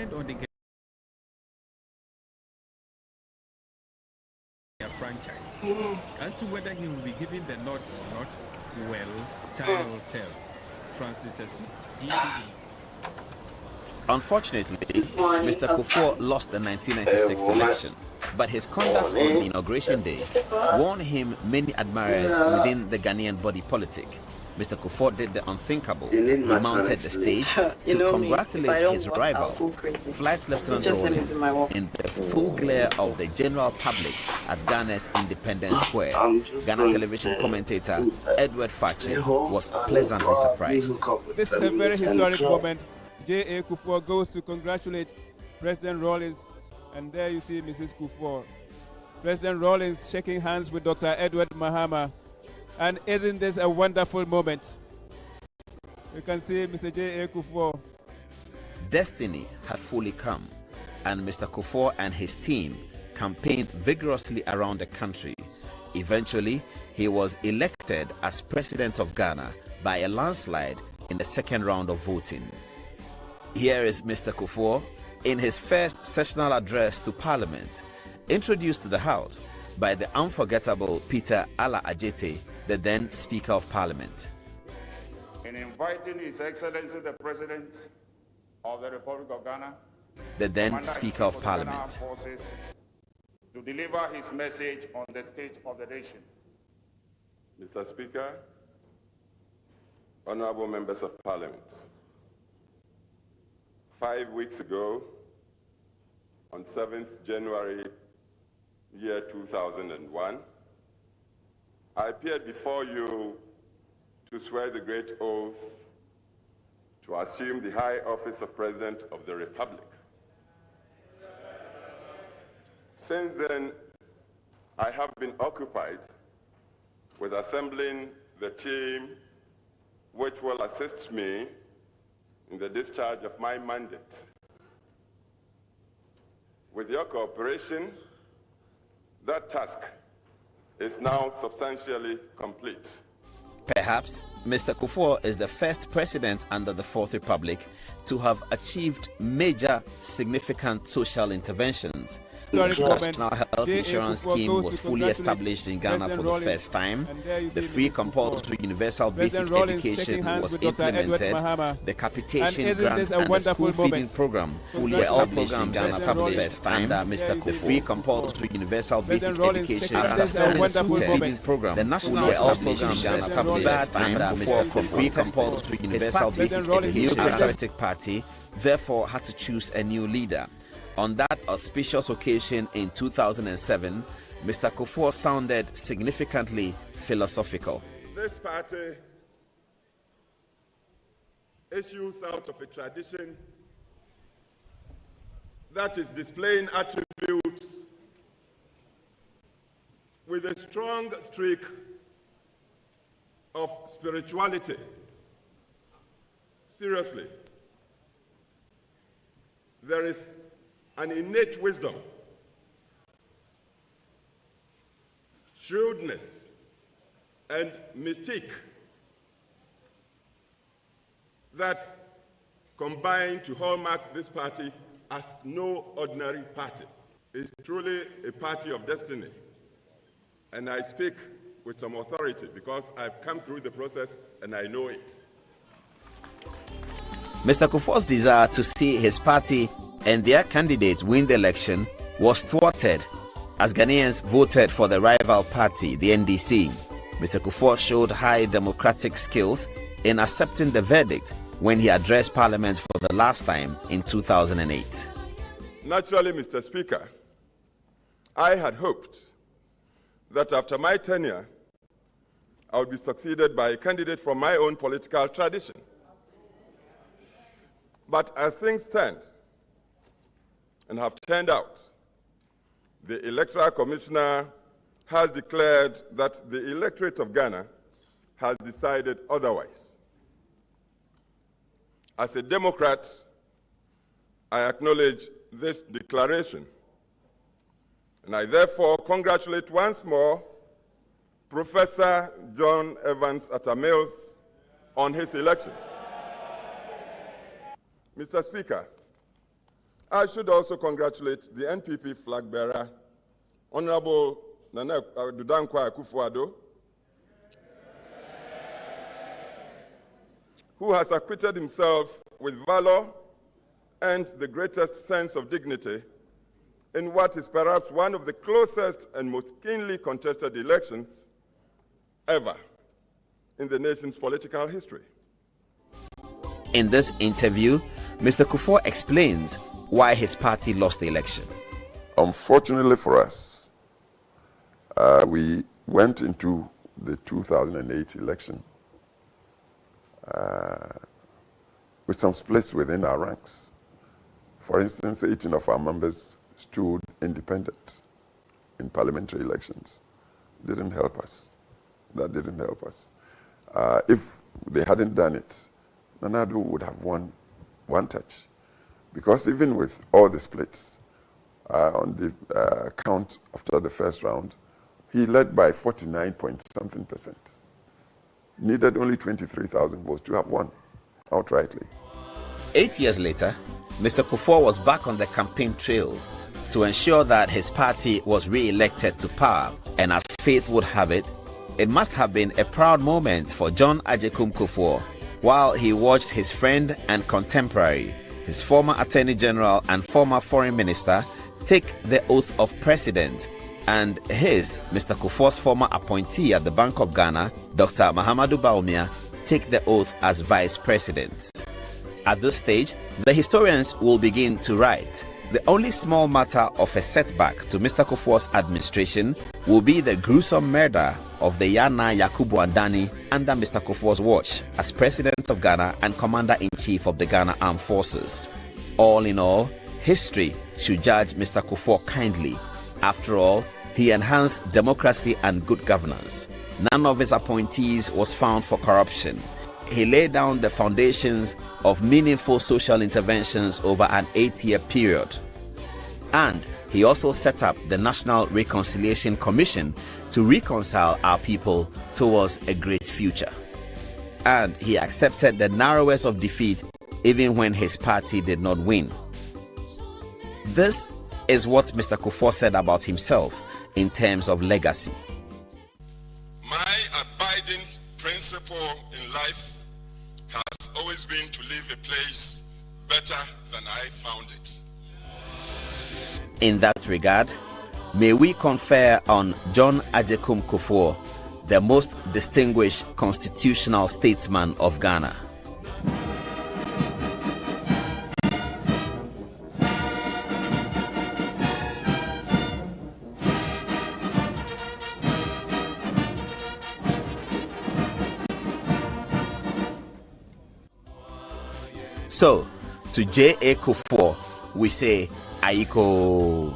depend on the franchise. As to whether he will be given the nod or not, well, time will tell. Francis Esu. Unfortunately, Mr. Kufuor lost the 1996 election, but his conduct on the inauguration day won him many admirers within the Ghanaian body politic. Mr. Kufuor did the unthinkable. He mounted the stage to congratulate his rival, Flight Lieutenant Rawlings, in the full glare of the general public at Ghana's Independence Square. Ghana television commentator Edward Fachi was pleasantly surprised. This is a very historic moment. J.A. Kufuor goes to congratulate President Rawlings, and there you see Mrs. Kufuor. President Rawlings shaking hands with Dr. Edward Mahama. And isn't this a wonderful moment? You can see Mr. J.A. Kufuor. Destiny had fully come, and Mr. Kufuor and his team campaigned vigorously around the country. Eventually, he was elected as President of Ghana by a landslide in the second round of voting. Here is Mr. Kufuor in his first sessional address to Parliament, introduced to the House by the unforgettable Peter Ala Ajete, the then Speaker of Parliament. In inviting His Excellency the President of the Republic of Ghana, the then Speaker of Parliament, Forces, to deliver his message on the state of the nation. Mr. Speaker, honorable members of Parliament, 5 weeks ago, on 7th January, year 2001, I appeared before you to swear the great oath to assume the high office of President of the Republic. Since then, I have been occupied with assembling the team which will assist me in the discharge of my mandate. With your cooperation, that task is now substantially complete. Perhaps Mr. Kufuor is the first president under the Fourth Republic to have achieved major significant social interventions. The National Health Insurance Scheme was fully established in Ghana for the first time. The free compulsory universal basic education was implemented. The capitation grant and the school feeding program fully established in Ghana for the first time. The free compulsory universal basic education and the school feeding program, the national established in Ghana for the first time. The free compulsory universal basic education. The Democratic Party therefore had to choose a new leader. On that auspicious occasion in 2007, Mr. Kufuor sounded significantly philosophical. This party issues out of a tradition that is displaying attributes with a strong streak of spirituality. Seriously, there is an innate wisdom, shrewdness, and mystique that combine to hallmark this party as no ordinary party. It's truly a party of destiny. And I speak with some authority because I've come through the process and I know it. Mr. Kufuor's desire to see his party and their candidate win the election was thwarted as Ghanaians voted for the rival party, the NDC. Mr. Kufuor showed high democratic skills in accepting the verdict when he addressed Parliament for the last time in 2008. Naturally, Mr. Speaker, I had hoped that after my tenure, I would be succeeded by a candidate from my own political tradition. But as things stand, and have turned out, the Electoral Commissioner has declared that the electorate of Ghana has decided otherwise. As a Democrat, I acknowledge this declaration, and I therefore congratulate once more Professor John Evans Atta Mills on his election. Mr. Speaker, I should also congratulate the NPP flag bearer, Honorable Nana Dudankwa Akufo-Addo, who has acquitted himself with valor and the greatest sense of dignity in what is perhaps one of the closest and most keenly contested elections ever in the nation's political history. In this interview, Mr. Kufuor explains why his party lost the election. Unfortunately for us, we went into the 2008 election with some splits within our ranks. For instance, 18 of our members stood independent in parliamentary elections. Didn't help us. That didn't help us. If they hadn't done it, Nana Addo would have won one touch. Because even with all the splits on the count after the first round, he led by 49-point-something%. Needed only 23,000 votes to have won outrightly. 8 years later, Mr. Kufuor was back on the campaign trail to ensure that his party was re-elected to power. And as fate would have it, it must have been a proud moment for John Agyekum Kufuor while he watched his friend and contemporary, his former Attorney General and former Foreign Minister, take the oath of President, and his, Mr. Kufuor's former appointee at the Bank of Ghana, Dr. Mahamudu Bawumia, take the oath as Vice President. At this stage, the historians will begin to write. The only small matter of a setback to Mr. Kufuor's administration will be the gruesome murder of the Yana Yakubu Andani under Mr. Kufuor's watch as President of Ghana and Commander-in-Chief of the Ghana Armed Forces. All in all, history should judge Mr. Kufuor kindly. After all, he enhanced democracy and good governance. None of his appointees was found for corruption. He laid down the foundations of meaningful social interventions over an 8-year period. And he also set up the National Reconciliation Commission to reconcile our people towards a great future. And he accepted the narrowest of defeat even when his party did not win. This is what Mr. Kufuor said about himself in terms of legacy. My abiding principle in life has always been to leave a place better than I found it. In that regard, may we confer on John Agyekum Kufuor, the most distinguished constitutional statesman of Ghana. So, to J.A. Kufuor, we say, Aiko.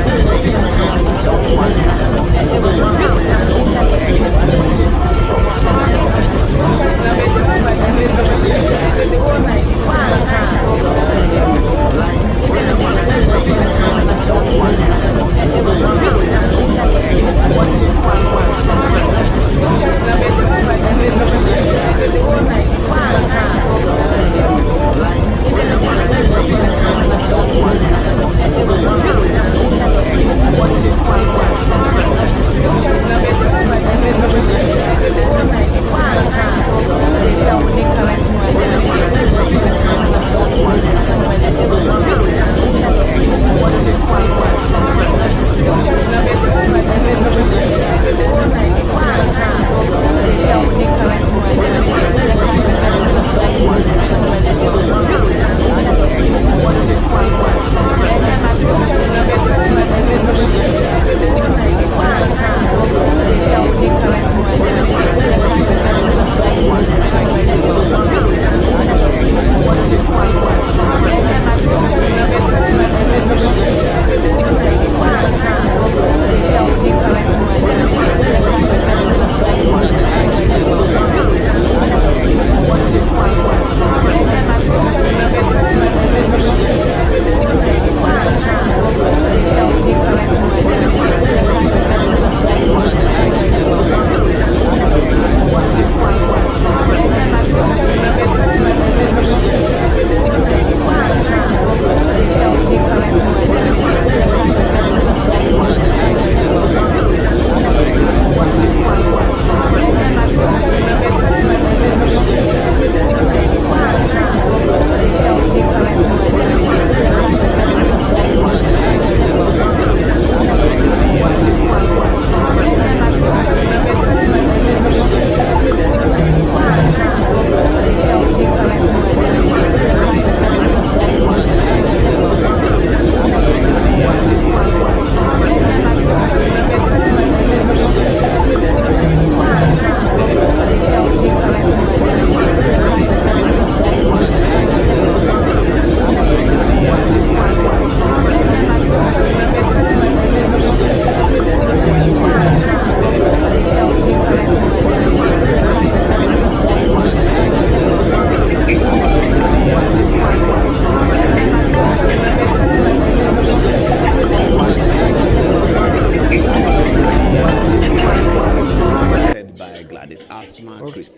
Like,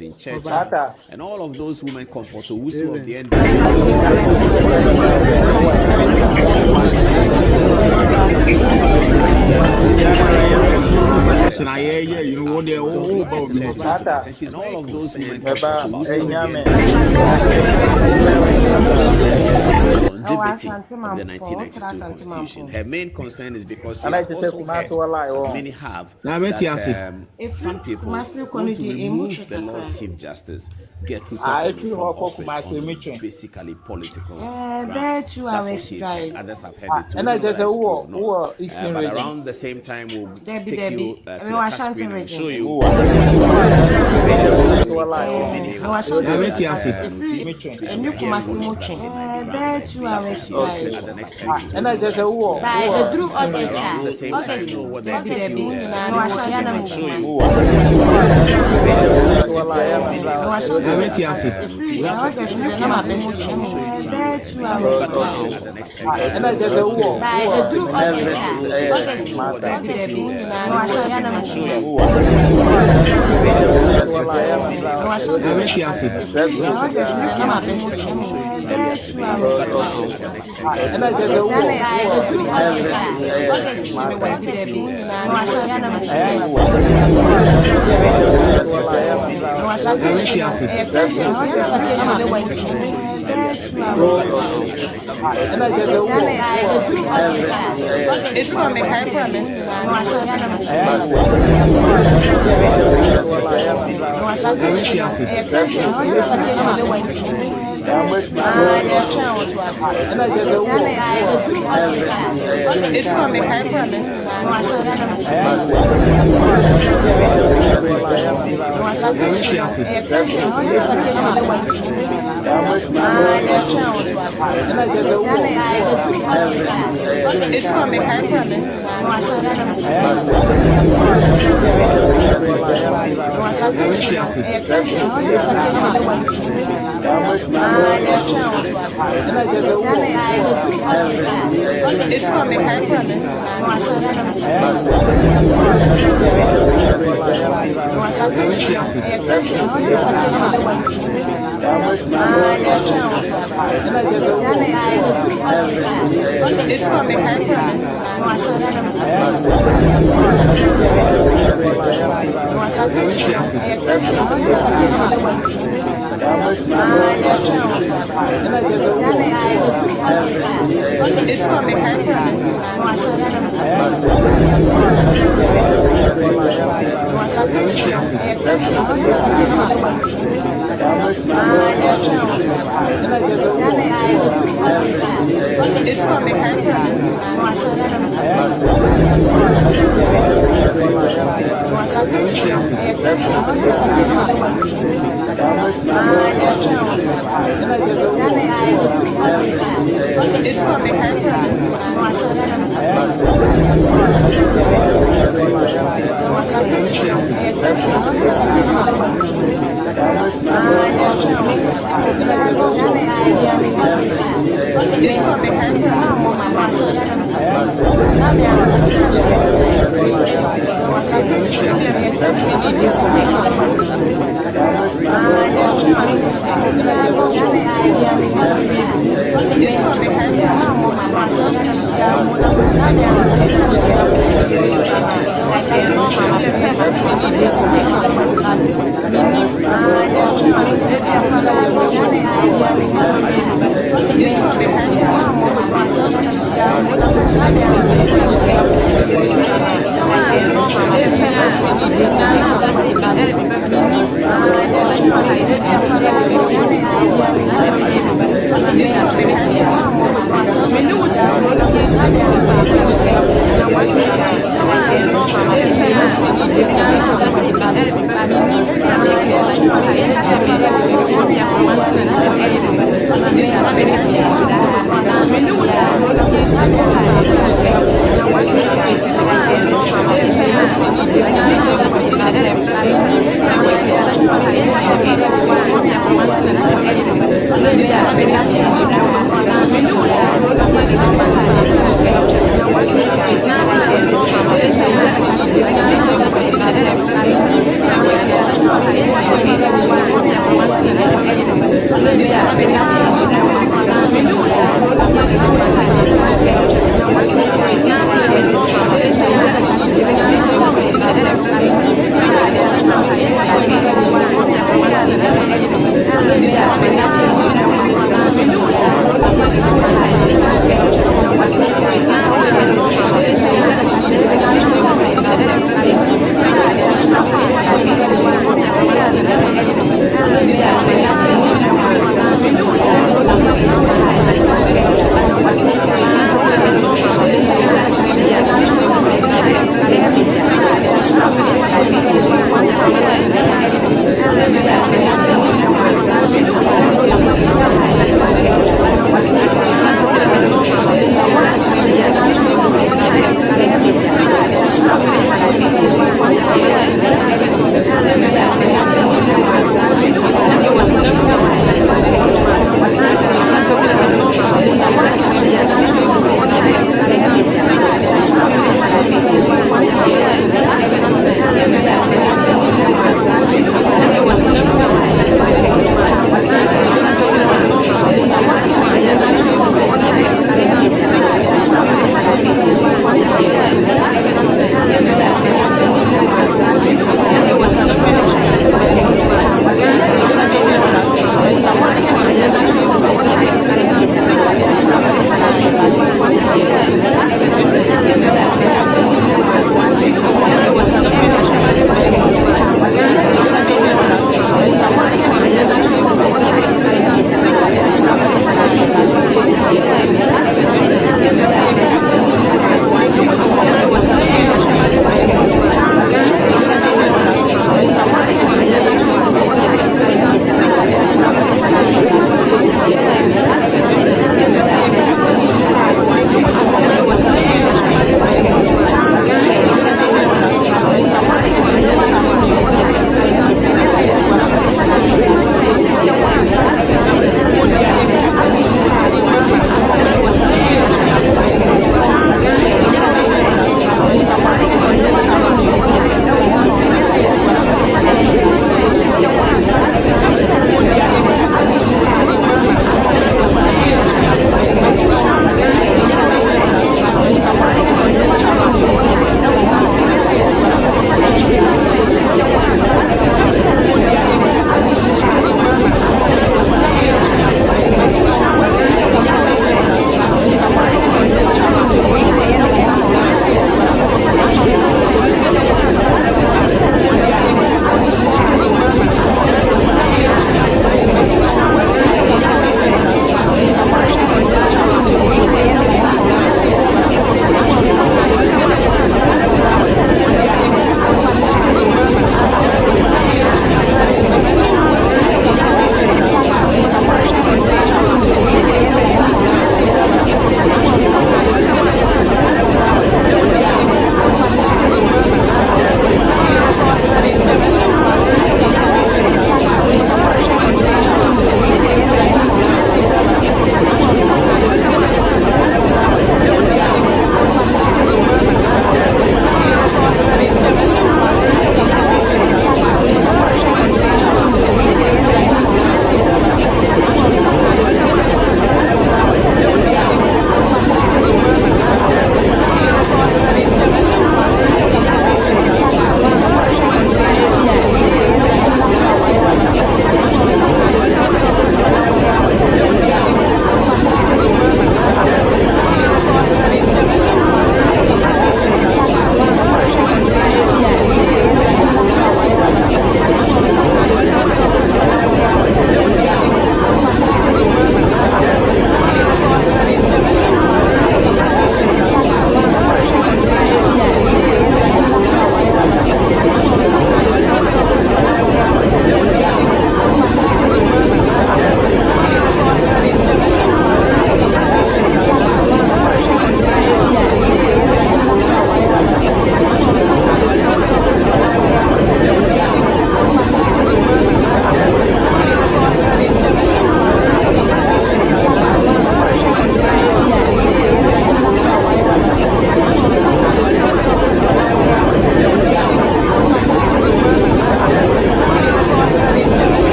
Augustine Church, and all of those women comfort so Wusu of the end. And all of those women of the 1992 Constitution. Her main concern is because she has also heard, as many have, that some people want to remove the Lord Chief Justice, get rid of him from office on basically political grounds. That's what she's heard. Others have heard it too. But around the same time, we'll take you to the touch screen and show you. At the next time, and I just around the same time, know what they're doing.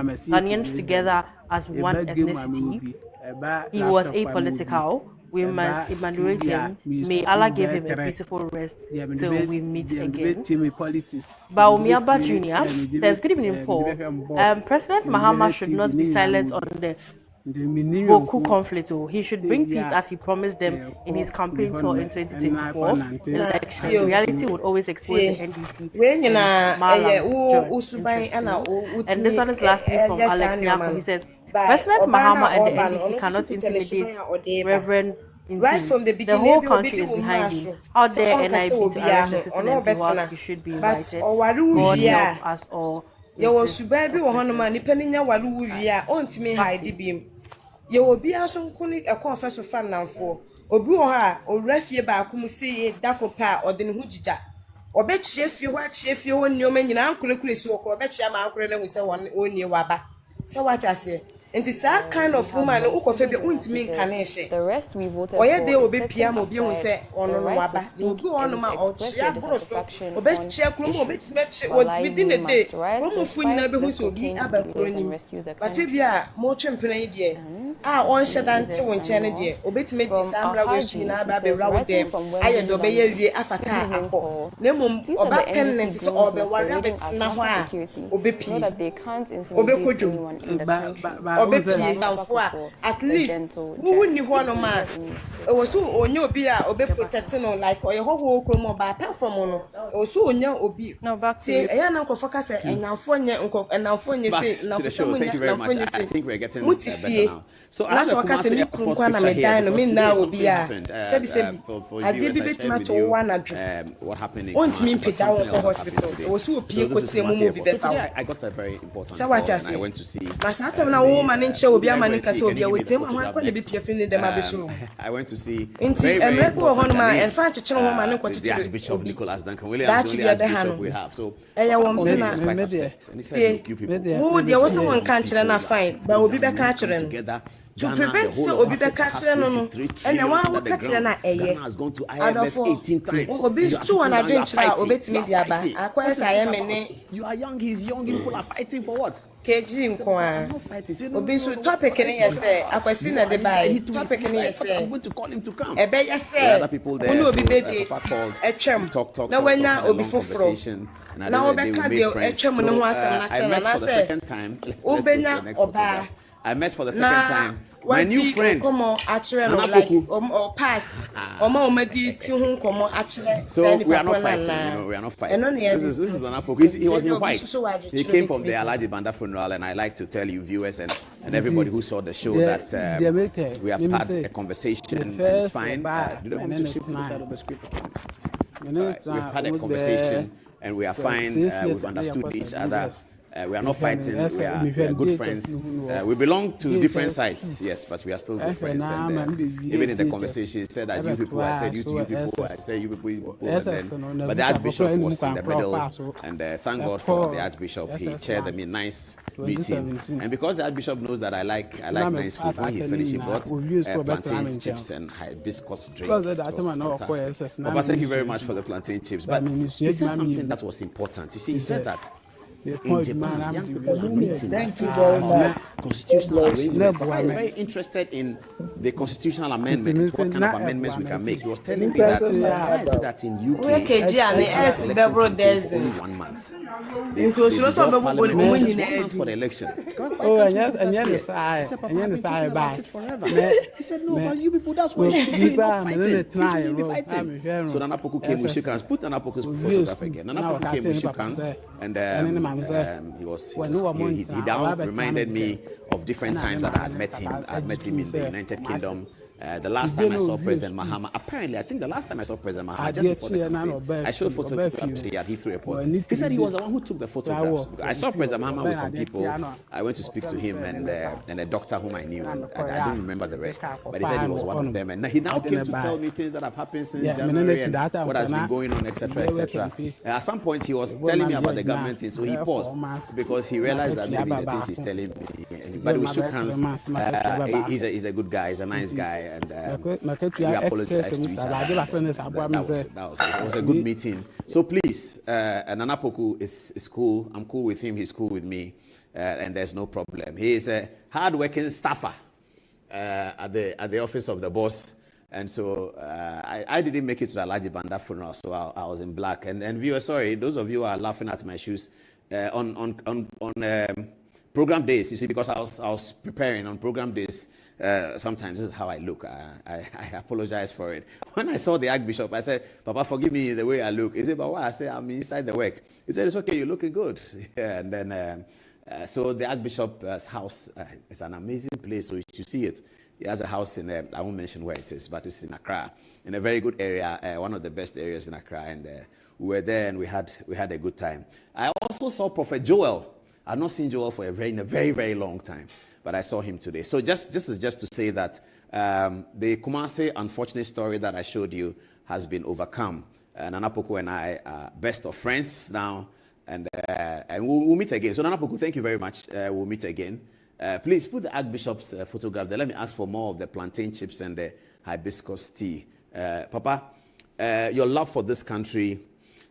Ghanaians together as one ethnicity. He was apolitical. We must evaluate him. May Allah give him a beautiful rest till we meet again. Bawumia Jr. says, good evening, Paul. President Mahama should not be silent on the Boku conflict. He should bring peace as he promised them in his campaign tour in 2024 election. Reality would always expose the NDC. And this one is lastly from Alex Nyako. He says, President Mahama and the NDC cannot intimidate Reverend right from the beginning. The whole country is behind him. How dare NIB to arrest the sitting MP while he should be invited? God help us all. Your subabi or Honoma, depending on what we are on to me high beam. You will be also calling a confess of fan now for Obuha or Refie Bakumusi, Dakopa or the Hujija. Or bet chef you watch chef you when your men in Uncle Chris or bet your uncle and we say one year waba. So what I say? And it's that kind of woman who could be incarnation. The rest we voted for. Or they will be Piamo, you say on Waba. You go on my or Chia Brosso, or best check room, or best match within a day. Romo neighborhoods will be about but if you are more champion, dear. On Shadan to one channel, dear. Obey me December, which you know, Baby Row them. I had obey Africa. Nemum or back penance or the one rabbits now. Obey that they can't intimidate anyone in the country. At least who wouldn't want a man? It was so on your beer or be protecting on like or a whole crumble by perform or so on your obi. No, back to a young uncle focus and now for you and now for you say, now thank you very much. I think we're getting better now. So that's what I said. Now will be a I did be to one what happened won't mean pay down hospital. It was so people say I got a very important so what I went to see I went to see the Archbishop Nicholas Duncan Williams, the only Archbishop we have. So he was quite upset. And he said, you people, there was someone country and I find, but we'll be back together. To prevent so Obi catching no and the one who catching na eye has gone to IMF 18 times. Obi too and I drink try Obi media ba akwa say I am you are young, he's young, people are fighting for what? KG nko Obi so topic ni say akwasi na de buy topic ni say I'm going to call him to come. E be say other people there Obi be dey talk na wanya Obi foforo na Obi ka dey etwem no ho asem na che na say Obi na oba I met for the second time. My new friend. Or past. So we are not fighting, we are not fighting. This is an apple. He was in white. He came from the Alhaji Banda funeral, and I like to tell you, viewers and everybody who saw the show, that we have had a conversation, and it's fine. Do you want me to shift to the side of the script? We've had a conversation, and we are fine. We've understood each other. We are not fighting, we are good friends. We belong to different sides, yes, but we are still good friends. And even in the conversation, he said that you people, I said you people, I said you people, and then, but the Archbishop was in the middle, and thank God for the Archbishop. He chaired them in nice meeting. And because the Archbishop knows that I like nice food, when he finished, he brought plantain chips and hibiscus drink. But thank you very much for the plantain chips. But he said something that was important. You see, he said that in Japan, young people are meeting. Thank you very much. Constitutional arrangement. Papa is very interested in the constitutional amendment, what kind of amendments we can make. He was telling me that why is it that in UK only 1 month? They dissolve parliament 1 month for the election. I said, Papa, we talking about it forever. He said, no, but you people, that's why you should not fighting. You should be fighting. So Nana Poku came with shook hands. Put Nana Poku's photograph again. Nana Poku came with shook hands, and he down reminded me of different times that I had met him. I had met him in the United Kingdom. The last time I saw President Mahama, apparently, I think the last time I saw President Mahama, just before the campaign, I showed photographs he had Heathrow Airport. He said he was the one who took the photographs. I saw President Mahama with some people. I went to speak to him and a doctor whom I knew. And I didn't remember the rest, but he said he was one of them. And he now came to tell me things that have happened since January and what has been going on, etc., etc. At some point, he was telling me about the government thing, so he paused because he realized that maybe the things he's telling me, but we shook hands. He's a good guy. He's a nice guy, and we apologize to each other. It was a good meeting. So please, Nana Poku is cool. I'm cool with him. He's cool with me, and there's no problem. He is a hard-working staffer at the office of the boss. And so I didn't make it to the Alhaji Banda funeral, so I was in black. And viewers, sorry, those of you who are laughing at my shoes on program days. You see, because I was preparing on program days. Sometimes this is how I look. I apologize for it. When I saw the Archbishop, I said, "Papa, forgive me the way I look." He said, "But why?" I said, "I'm inside the work." He said, "It's okay. You're looking good." Yeah, and then so the Archbishop's house is an amazing place. So you should see it. He has a house in, I won't mention where it is, but it's in Accra, in a very good area, one of the best areas in Accra. And we were there and we had a good time. I also saw Prophet Joel. I've not seen Joel for a very, very long time, but I saw him today. So just to say that the Kumasi unfortunate story that I showed you has been overcome. Nana Poku and I are best of friends now, and we'll meet again. So Nana Poku, thank you very much. We'll meet again. Please put the Archbishop's photograph there. Let me ask for more of the plantain chips and the hibiscus tea. Papa, your love for this country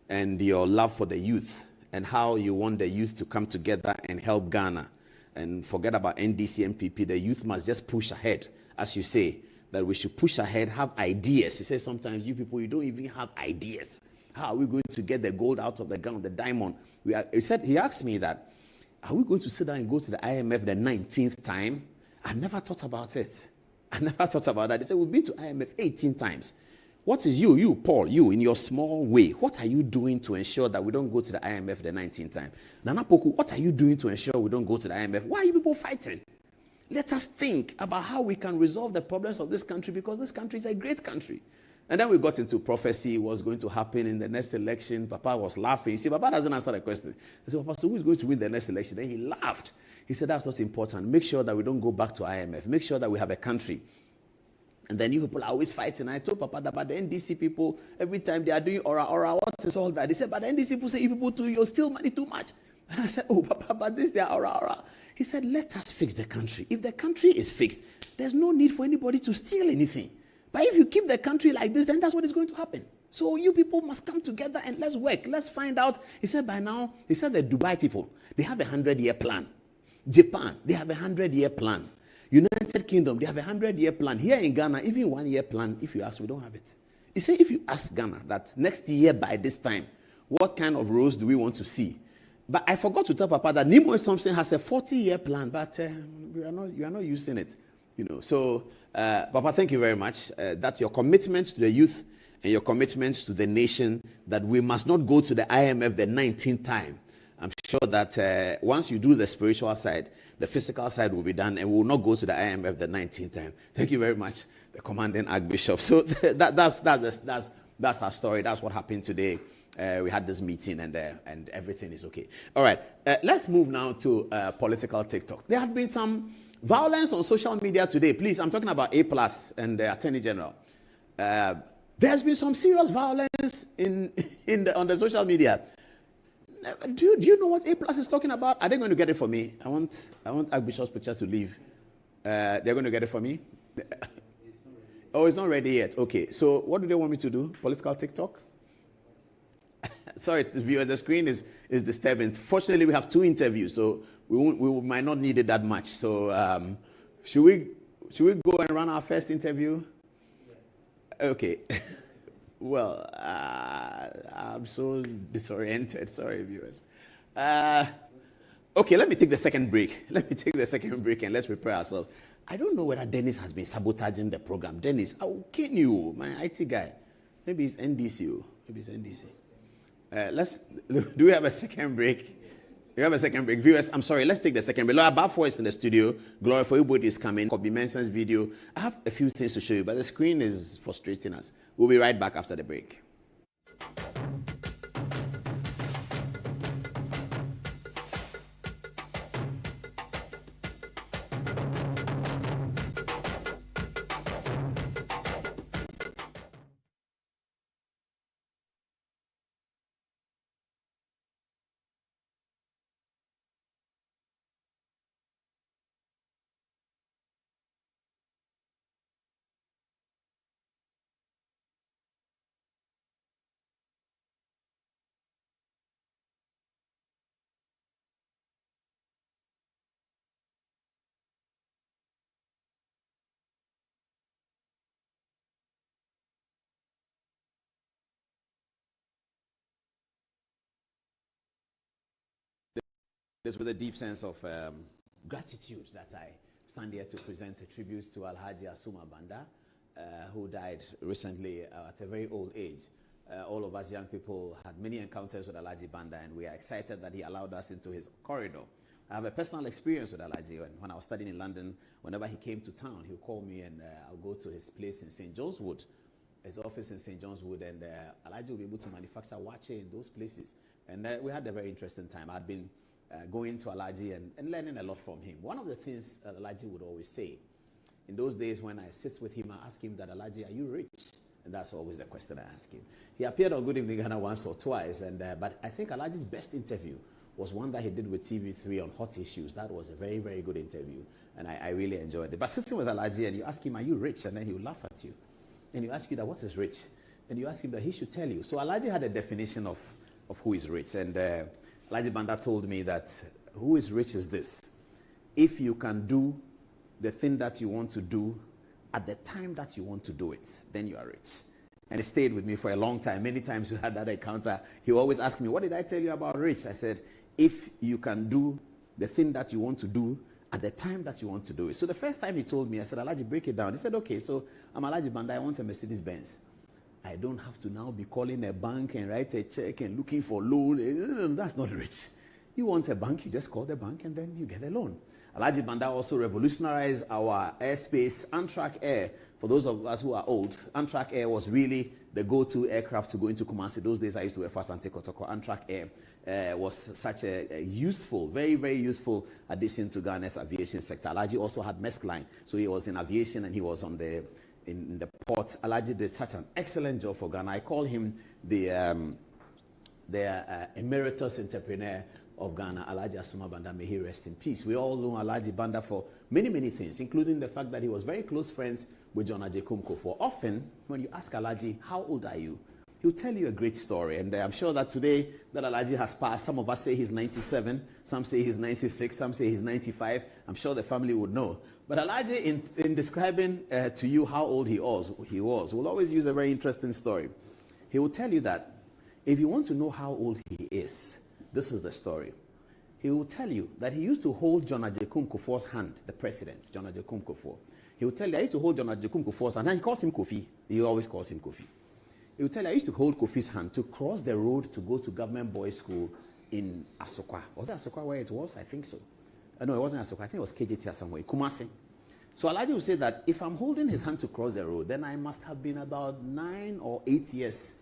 and your love for the youth and how you want the youth to come together and help Ghana and forget about NDC, MPP. The youth must just push ahead, as you say, that we should push ahead, have ideas. He says sometimes you people, you don't even have ideas. How are we going to get the gold out of the ground, the diamond? He asked me that, are we going to sit down and go to the IMF the 19th time? I never thought about it. I never thought about that. They said, we've been to IMF 18 times. What is you, Paul, you, in your small way, what are you doing to ensure that we don't go to the IMF the 19th time? Nana Poku, what are you doing to ensure we don't go to the IMF? Why are you people fighting? Let us think about how we can resolve the problems of this country, because this country is a great country. And then we got into prophecy, what's going to happen in the next election. Papa was laughing. See, Papa doesn't answer the question. I said, Papa, so who is going to win the next election? Then he laughed. He said, that's not important. Make sure that we don't go back to IMF. Make sure that we have a country. And then you people are always fighting. I told Papa that, but the NDC people, every time they are doing aura, what is all that? He said, but the NDC people say, you people too, you steal money too much. And I said, oh, Papa, but this, they are aura. He said, let us fix the country. If the country is fixed, there's no need for anybody to steal anything. But if you keep the country like this, then that's what is going to happen. So you people must come together and let's work. Let's find out. He said by now, he said the Dubai people, they have a 100-year plan. Japan, they have a 100-year plan. United Kingdom, they have a 100-year plan. Here in Ghana, even 1-year plan, if you ask, we don't have it. He said if you ask Ghana that next year by this time, what kind of roads do we want to see? But I forgot to tell Papa that Nimoy Thompson has a 40-year plan, but you are not using it. You know, so Papa, thank you very much. That's your commitment to the youth and your commitments to the nation, that we must not go to the IMF the 19th time. I'm sure that once you do the spiritual side, the physical side will be done, and we will not go to the IMF the 19th time. Thank you very much, the commanding Archbishop. So that's our story. That's what happened today. We had this meeting, and everything is okay. All right, let's move now to political TikTok. There had been some violence on social media today. Please, I'm talking about A+ and the Attorney General. There's been some serious violence on the social media. Do you know what A+ is talking about? Are they going to get it for me? I want Archbishop's pictures to leave. They're going to get it for me? Oh, it's not ready yet. Okay, so what do they want me to do? Political TikTok? Sorry, viewers, the screen is disturbing. Fortunately, we have 2 interviews, so we might not need it that much. So should we go and run our first interview? Okay. Well, I'm so disoriented. Sorry, viewers. Okay, let me take the second break. And let's prepare ourselves. I don't know whether Dennis has been sabotaging the program. Dennis, I will kill you, my IT guy. Maybe it's NDC. Do we have a second break? We have a second break. Viewers, I'm sorry, let's take the second break. Laura Bafo is in the studio. Gloria Foyubodi is coming. Kobe Mensah's video. I have a few things to show you, but the screen is frustrating us. We'll be right back after the break. It is with a deep sense of gratitude that I stand here to present a tribute to Alhaji Asuma Banda, who died recently at a very old age. All of us young people had many encounters with Alhaji Banda, and we are excited that he allowed us into his corridor. I have a personal experience with Alhaji. When I was studying in London, whenever he came to town, he would call me, and I'll go to his place in St. John's Wood, his office in St. John's Wood, and Alhaji will be able to manufacture wache in those places. And we had a very interesting time. I'd been going to Alhaji and learning a lot from him. One of the things Alhaji would always say, in those days when I sit with him, I ask him that, Alhaji, are you rich? And that's always the question I ask him. He appeared on Good Evening Ghana once or twice, but I think Alhaji's best interview was one that he did with TV3 on hot issues. That was a very, very good interview, and I really enjoyed it. But sitting with Alhaji and you ask him, are you rich? And then he will laugh at you. And you ask you that, what is rich? And you ask him that he should tell you. So Alhaji had a definition of who is rich. And Alhaji Banda told me that who is rich is this: if you can do the thing that you want to do at the time that you want to do it, then you are rich. And it stayed with me for a long time. Many times we had that encounter. He always asked me, what did I tell you about rich? I said, if you can do the thing that you want to do at the time that you want to do it. So the first time he told me, I said, Alhaji, break it down. He said, okay, so I'm Alhaji Banda, I want a Mercedes Benz. I don't have to now be calling a bank and write a check and looking for loan. That's not rich. You want a bank, you just call the bank and then you get a loan. Alhaji Banda also revolutionized our airspace. Amtrak Air, for those of us who are old, Amtrak Air was really the go-to aircraft to go into Kumasi. Those days I used to work for Asante Kotoko. Amtrak Air was such a useful, very, very useful addition to Ghana's aviation sector. Alhaji also had Maersk Line, so he was in aviation and he was on in the port. Alhaji did such an excellent job for Ghana. I call him the emeritus entrepreneur of Ghana, Alhaji Asuma Banda. May he rest in peace. We all know Alhaji Banda for many, many things, including the fact that he was very close friends with John Agyekum Kufuor. Often, when you ask Alhaji, how old are you? He'll tell you a great story. And I'm sure that today that Alhaji has passed, some of us say he's 97, some say he's 96, some say he's 95. I'm sure the family would know. But Alhaji, in describing to you how old he was, will always use a very interesting story. He will tell you that if you want to know how old he is, this is the story. He will tell you that he used to hold John Agyekum Kufuor's hand, the president, John Agyekum Kufuor. He will tell you, I used to hold John Agyekum Kufuor's hand, and he calls him Kofi. He always calls him Kofi. He will tell you, I used to hold Kofi's hand to cross the road to go to government boys' school in Asokwa. Was it Asokwa where it was? I think so. No, it wasn't Asokwa. I think it was KJT or somewhere, Kumasi. So Alhaji will say that if I'm holding his hand to cross the road, then I must have been about 9 or 8 years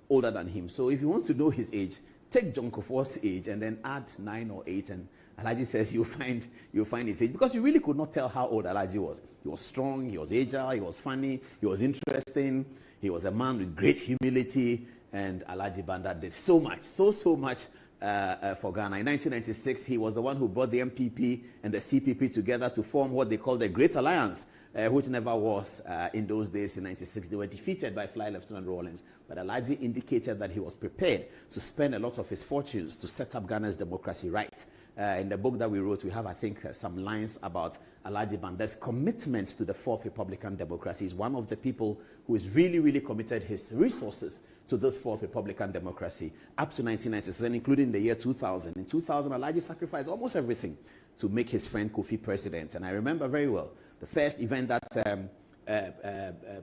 older than him. So if you want to know his age, take John Kufuor's age and then add 9 or 8, and Alhaji says you'll find his age, because you really could not tell how old Alhaji was. He was strong, he was agile, he was funny, he was interesting, he was a man with great humility, and Alhaji Banda did so much, so much for Ghana. In 1996, he was the one who brought the MPP and the CPP together to form what they call the Great Alliance, which never was in those days. In 96, they were defeated by Fly Lieutenant Rawlings, but Alhaji indicated that he was prepared to spend a lot of his fortunes to set up Ghana's democracy right. In the book that we wrote, we have, I think, some lines about Alhaji Banda's commitment to the Fourth Republican democracy. He's one of the people who has really, really committed his resources to this Fourth Republican democracy up to 1997, including the year 2000. In 2000, Alhaji sacrificed almost everything to make his friend Kofi president. And I remember very well the first event that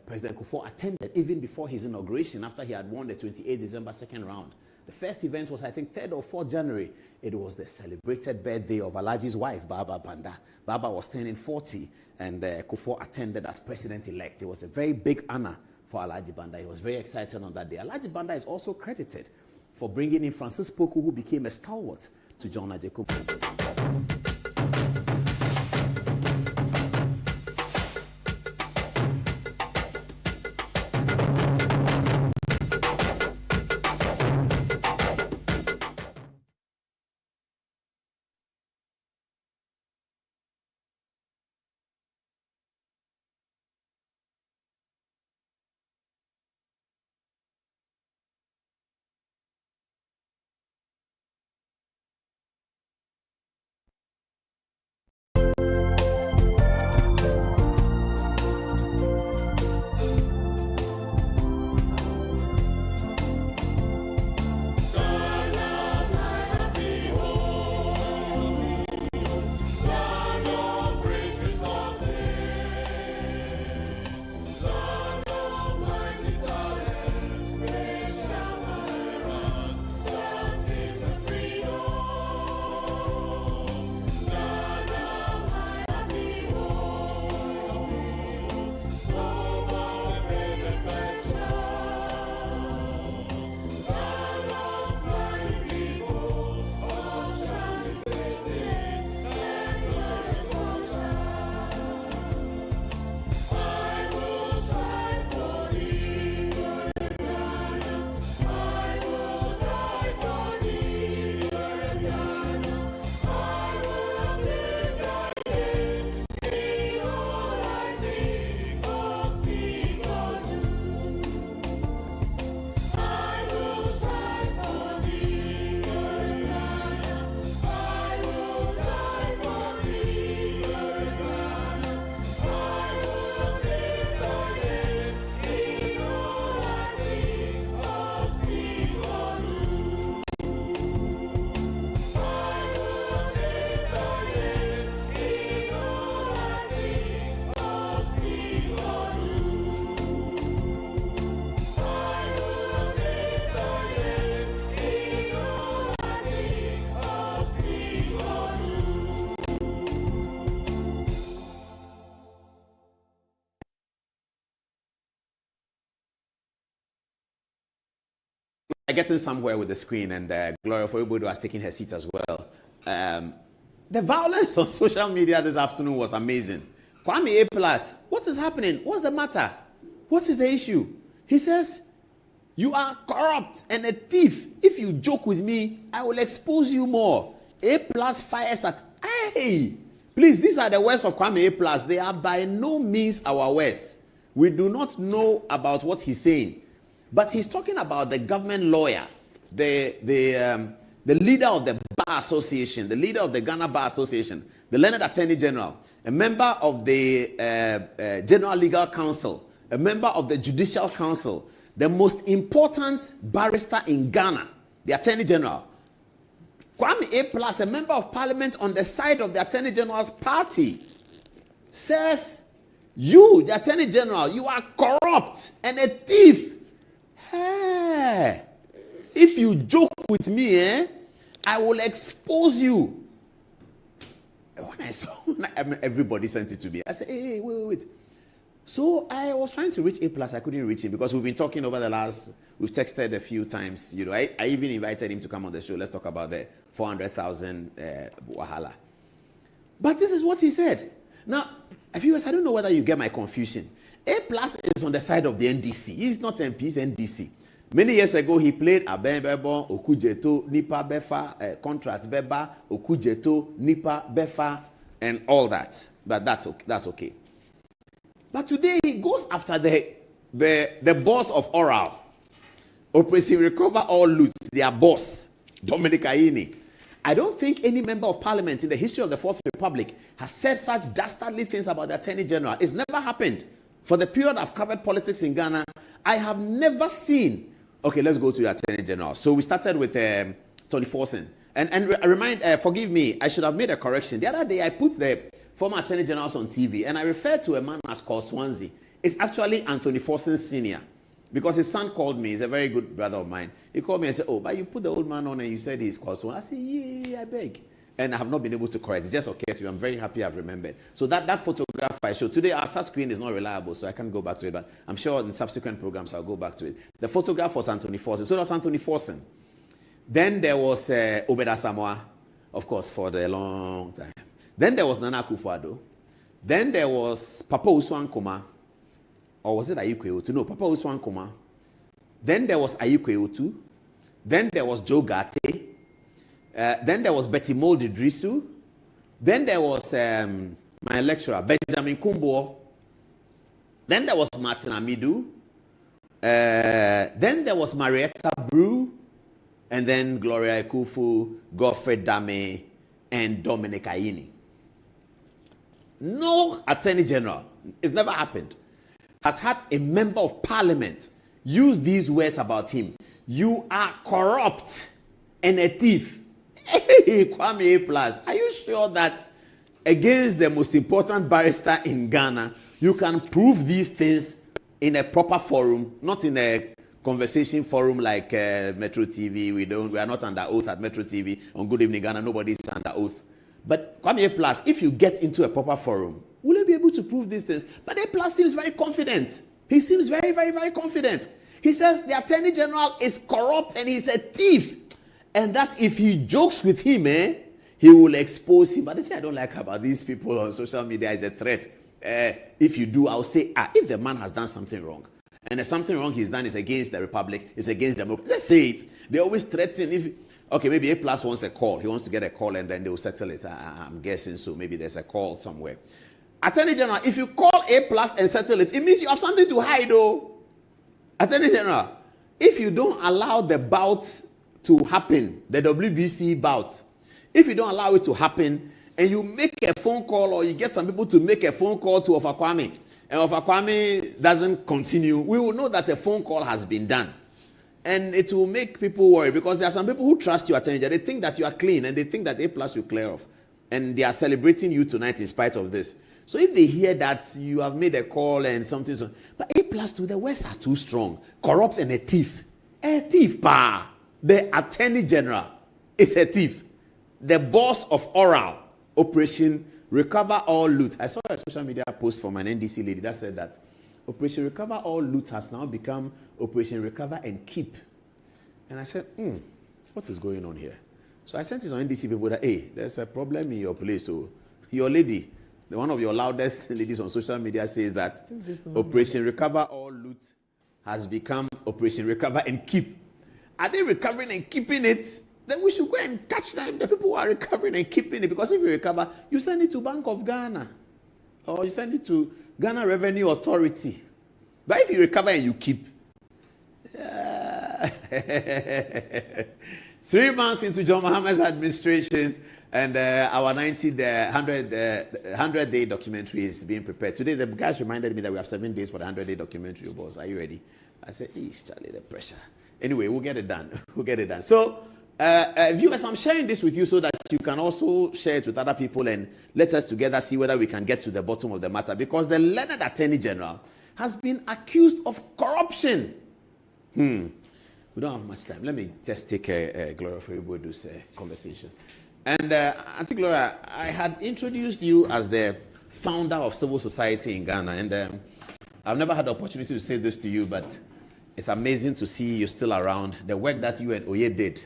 President Kufuor attended, even before his inauguration, after he had won the 28 December second round. The first event was, I think, 3rd or 4th January. It was the celebrated birthday of Alhaji's wife, Baba Banda. Baba was turning 40, and Kufuor attended as president-elect. It was a very big honor for Alhaji Banda. He was very excited on that day. Alhaji Banda is also credited for bringing in Francis Poku, who became a stalwart to John Agyekum. getting somewhere with the screen, and Gloria Foibodo was taking her seat as well. The violence on social media this afternoon was amazing. Kwame A+, what is happening? What's the matter? What is the issue? He says, you are corrupt and a thief. If you joke with me, I will expose you more. A+ fires at, hey, please, these are the words of Kwame A+. They are by no means our words. We do not know about what he's saying. But he's talking about the government lawyer, the leader of the Bar Association, the leader of the Ghana Bar Association, the Learned Attorney General, a member of the General Legal Council, a member of the Judicial Council, the most important barrister in Ghana, the Attorney General. Kwame A+, a member of parliament on the side of the Attorney General's party, says, you, the Attorney General, you are corrupt and a thief. Hey, if you joke with me, I will expose you. When I saw, everybody sent it to me. I said, hey, wait. So I was trying to reach A+. I couldn't reach him because we've been talking over the last, we've texted a few times. You know, I even invited him to come on the show. Let's talk about the 400,000 wahala. But this is what he said. Now, viewers, I don't know whether you get my confusion. A+ is on the side of the NDC. He's not MP, he's NDC. Many years ago, he played Abenbebo, Okujeto, Nipa Befa, Contract Beba, Okujeto, Nipa Befa, and all that. But that's okay. But today, he goes after the boss of Oral. Operation Recover All Loot, their boss, Dominic Ayine. I don't think any member of parliament in the history of the Fourth Republic has said such dastardly things about the Attorney General. It's never happened. For the period I've covered politics in Ghana, I have never seen. Okay, let's go to the Attorney General. So we started with Tony Forson. And forgive me, I should have made a correction. The other day, I put the former Attorney Generals on TV, and I referred to a man as called Swansea. It's actually Anthony Forson Sr., because his son called me. He's a very good brother of mine. He called me and said, oh, but you put the old man on and you said he's called Swansea. I said, yeah, I beg. And I have not been able to correct it. Just okay to me. I'm very happy I've remembered. So that photograph I showed today, our touch screen is not reliable, so I can't go back to it. But I'm sure in subsequent programs I'll go back to it. The photograph was Anthony Forson. So that was Anthony Forson. Then there was Obeda Samoa, of course, for the long time. Then there was Nana Akufo-Addo. Then there was Papa Usman Koma. Or was it Ayikwe Otu? No, Papa Usman Koma. Then there was Ayikwe Otu. Then there was Joe Gate. Then there was Betty Mold Idrisu. Then there was my lecturer, Benjamin Kumbo. Then there was Martin Amidu. Then there was Marietta Brew. And then Gloria Ekufu, Godfrey Dame, and Dominic Ayine. No Attorney General, it's never happened, has had a member of parliament use these words about him. You are corrupt and a thief. Hey, Kwame A+, are you sure that against the most important barrister in Ghana, you can prove these things in a proper forum, not in a conversation forum like Metro TV? We are not under oath at Metro TV. On Good Evening Ghana, nobody is under oath. But Kwame A+, if you get into a proper forum, will you be able to prove these things? But A+ seems very confident. He seems very, very, very confident. He says the Attorney General is corrupt and he's a thief. And that if he jokes with him, he will expose him. But the thing I don't like about these people on social media is a threat. If you do, I'll say, if the man has done something wrong, and there's something wrong he's done is against the Republic, it's against democracy, let's say it. They always threaten. Okay, maybe A+ wants a call. He wants to get a call and then they will settle it. I'm guessing so. Maybe there's a call somewhere. Attorney General, if you call A+ and settle it, it means you have something to hide, though. Attorney General, if you don't allow the bout to happen, the WBC bout, if you don't allow it to happen, and you make a phone call or you get some people to make a phone call to Ofa Kwame, and Ofa Kwame doesn't continue, we will know that a phone call has been done. And it will make people worry because there are some people who trust you, Attorney General. They think that you are clean and they think that A+ will clear off. And they are celebrating you tonight in spite of this. So if they hear that you have made a call and something, but A+ to the West are too strong. Corrupt and a thief. A thief, pa. The Attorney General is a thief. The boss of Oral, Operation Recover All Loot. I saw a social media post from an NDC lady that said that Operation Recover All Loot has now become Operation Recover and Keep. And I said, what is going on here? So I sent it on NDC people that, hey, there's a problem in your place. So your lady, one of your loudest ladies on social media says that Operation Recover All Loot has become Operation Recover and Keep. Are they recovering and keeping it? Then we should go and catch them, the people who are recovering and keeping it. Because if you recover, you send it to Bank of Ghana. Or you send it to Ghana Revenue Authority. But if you recover and you keep, 3 months into John Mahama's administration, and our 100-day documentary is being prepared. Today, the guys reminded me that we have 7 days for the 100-day documentary, boss. Are you ready? I said, Charlie, the pressure. Anyway, we'll get it done. We'll get it done. So, viewers, I'm sharing this with you so that you can also share it with other people and let us together see whether we can get to the bottom of the matter. Because the learned Attorney General has been accused of corruption. We don't have much time. Let me just take Gloria Faribodu's conversation. And Auntie Gloria, I had introduced you as the founder of civil society in Ghana. And I've never had the opportunity to say this to you, but it's amazing to see you still around. The work that you and Oye did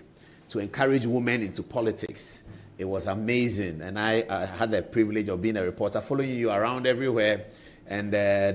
to encourage women into politics, it was amazing. And I had the privilege of being a reporter, following you around everywhere and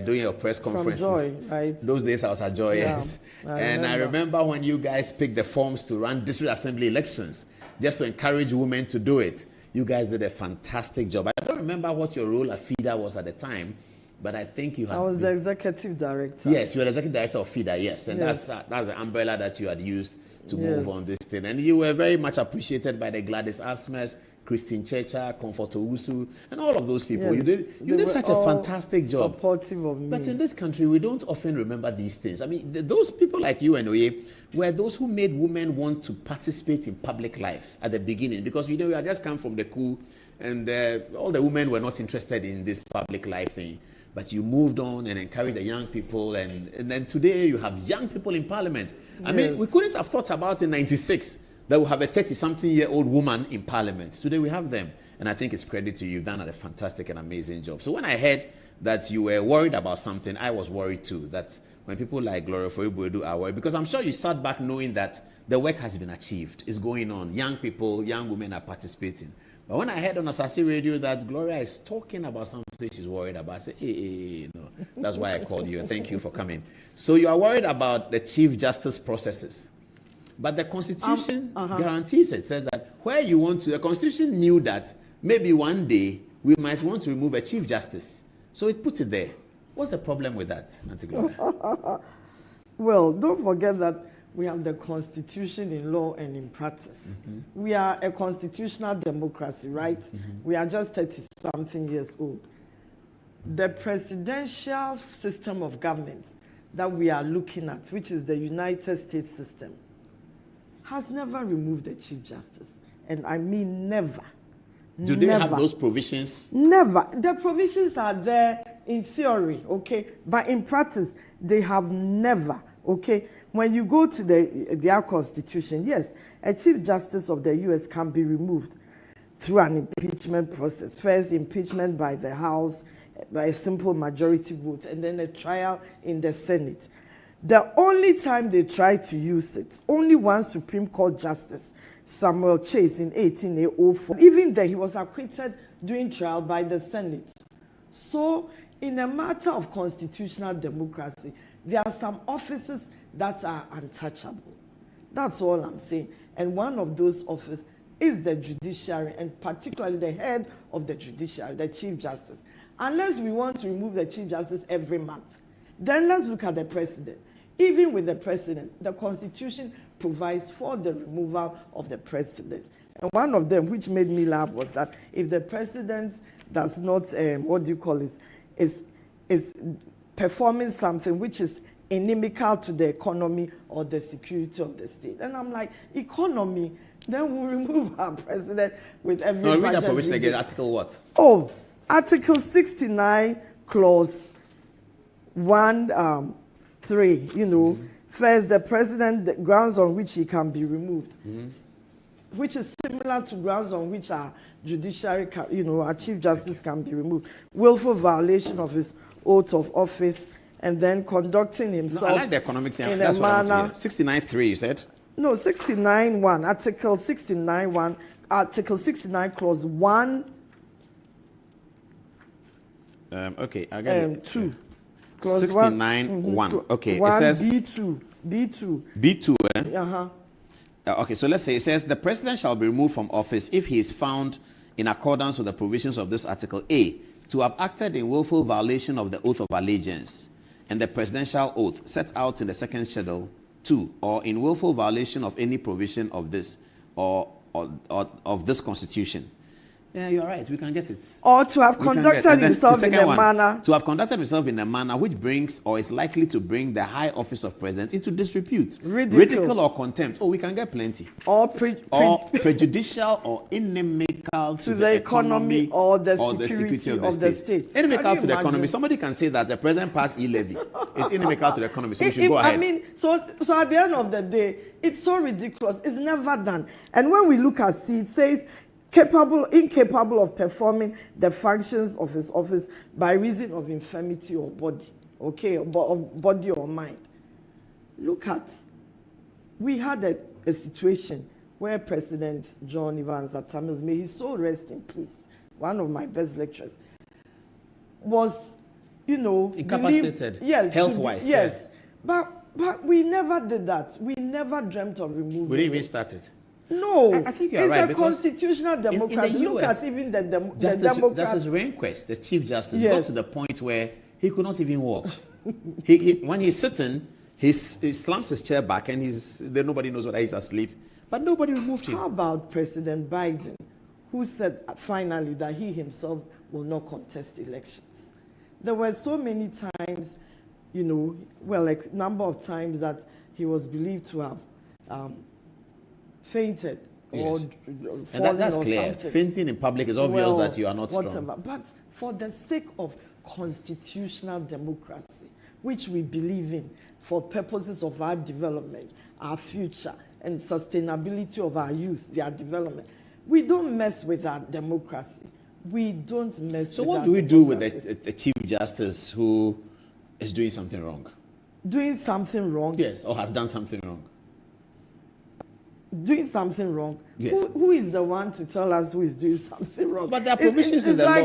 doing your press conferences. From Joy, right? Those days I was at Joy, yes. I remember when you guys picked the forms to run district assembly elections, just to encourage women to do it. You guys did a fantastic job. I don't remember what your role at FIDA was at the time, but I think you had... I was the executive director. Yes, you were the executive director of FIDA, yes. And yes. That's the umbrella that you had used to move on this thing. And you were very much appreciated by the Gladys Asmes, Christine Checha, Comfort Owusu, and all of those people. Yes. You did such a fantastic job. Supportive of me. But in this country, we don't often remember these things. I mean, those people like you and Oye were those who made women want to participate in public life at the beginning, because we had just come from the coup, and all the women were not interested in this public life thing. But you moved on and encouraged the young people, and then today you have young people in parliament. Yes. I mean, we couldn't have thought about in 96 that we have a 30-something-year-old woman in parliament. Today we have them, and I think it's credit to you. You've done a fantastic and amazing job. So when I heard that you were worried about something, I was worried too, that when people like Gloria Faribodu are worried, because I'm sure you sat back knowing that the work has been achieved, it's going on. Young people, young women are participating. But when I heard on Asase Radio that Gloria is talking about something she's worried about, I said, no. That's why I called you, and thank you for coming. So you are worried about the Chief Justice processes. But the Constitution guarantees it, says that where you want to, the Constitution knew that maybe one day we might want to remove a Chief Justice. So it puts it there. What's the problem with that, Auntie Gloria? Well, don't forget that we have the Constitution in law and in practice. We are a constitutional democracy, right? We are just 30-something years old. The presidential system of government that we are looking at, which is the United States system, has never removed the Chief Justice. And I mean never. Do they have those provisions? Never. The provisions are there in theory, okay? But in practice, they have never, okay? When you go to their constitution, yes, a Chief Justice of the U.S. can be removed through an impeachment process. First, impeachment by the House, by a simple majority vote, and then a trial in the Senate. The only time they tried to use it, only one Supreme Court Justice, Samuel Chase, in 1804. Even then, he was acquitted during trial by the Senate. So, in a matter of constitutional democracy, there are some offices that are untouchable. That's all I'm saying. And one of those offices is the judiciary, and particularly the head of the judiciary, the Chief Justice. Unless we want to remove the Chief Justice every month, then let's look at the president. Even with the president, the Constitution provides for the removal of the president. And one of them, which made me laugh, was that if the president does not, is performing something which is inimical to the economy or the security of the state. And I'm like, economy, then we'll remove our president with every budget. Read that provision again, Article what? Oh, Article 69, Clause 1, 3, First, the president, the grounds on which he can be removed, which is similar to grounds on which our judiciary, our Chief Justice can be removed. Willful violation of his oath of office, and then conducting himself. I like the economic thing. That's what I want to hear. 69.3, you said? No, 69(1), Article 69(1), Article 69, Clause 1. Okay, I got it. 2. 69(1). Okay, 1 it says B2. B2. Uh-huh. Okay, so let's say it says the president shall be removed from office if he is found in accordance with the provisions of this article A to have acted in willful violation of the oath of allegiance and the presidential oath set out in the second schedule 2, or in willful violation of any provision of this or of this constitution. Yeah, you're right. We can get it. Or to have conducted himself in a manner. To have conducted himself in a manner which brings or is likely to bring the high office of president into disrepute, ridicule or contempt. Oh, we can get plenty. Or prejudicial or inimical to the economy or the security of the state. Inimical to the economy. Somebody can say that the president passed e-levy. It's inimical to the economy, so we should go ahead. I mean, so at the end of the day, it's so ridiculous. It's never done. And when we look at C, it says, incapable of performing the functions of his office by reason of infirmity or body, okay, of body or mind. Look at, we had a situation where President John Evans Atta Mills, may his soul rest in peace, one of my best lecturers, was, incapacitated, health-wise. Yes, but we never did that. We never dreamt of removing. We didn't even start it. No, I think you're right. It's a constitutional democracy. In the US, look at even the Democrats. Justice Rehnquist, the Chief Justice, got to the point where he could not even walk. When he's sitting, he slumps his chair back and then nobody knows whether he's asleep. But nobody removed him. How about President Biden, who said finally that he himself will not contest elections? There were so many times, like number of times that he was believed to have fainted or and that's clear. Something. Fainting in public is obvious that you are not strong. But for the sake of constitutional democracy, which we believe in for purposes of our development, our future, and sustainability of our youth, their development, we don't mess with our democracy. We don't mess so with what our do we democracy. do with the Chief Justice who is doing something wrong? Doing something wrong? Yes, or has done something wrong. Doing something wrong? Yes. Who is the one to tell us who is doing something wrong? But there are provisions in the law.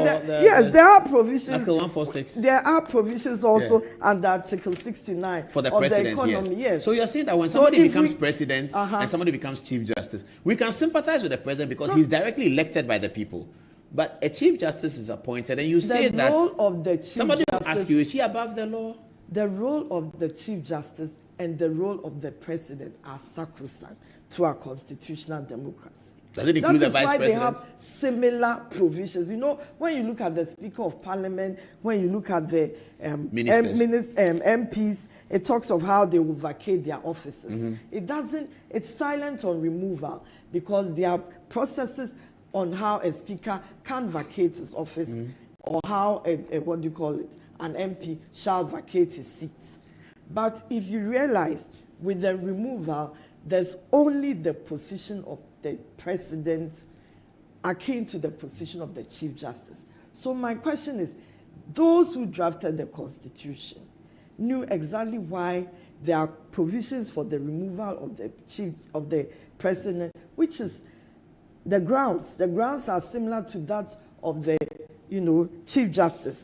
Yes, there are provisions. Article 146. There are provisions also under Article 69 for the of president, the economy. Yes. So you're saying that when somebody becomes president and somebody becomes Chief Justice, we can sympathize with the president because he's directly elected by the people. But a Chief Justice is appointed, and you say that somebody will ask you, is he above the law? The role of the Chief Justice and the role of the president are sacrosanct to our constitutional democracy. Does it include the vice president? That is why they have similar provisions. When you look at the Speaker of Parliament, when you look at the MPs, it talks of how they will vacate their offices. It's silent on removal because there are processes on how a speaker can vacate his office or how an MP shall vacate his seat. But if you realize with the removal, there's only the position of the president akin to the position of the Chief Justice. So my question is, those who drafted the Constitution knew exactly why there are provisions for the removal of the president, which is the grounds. The grounds are similar to that of the, Chief Justice.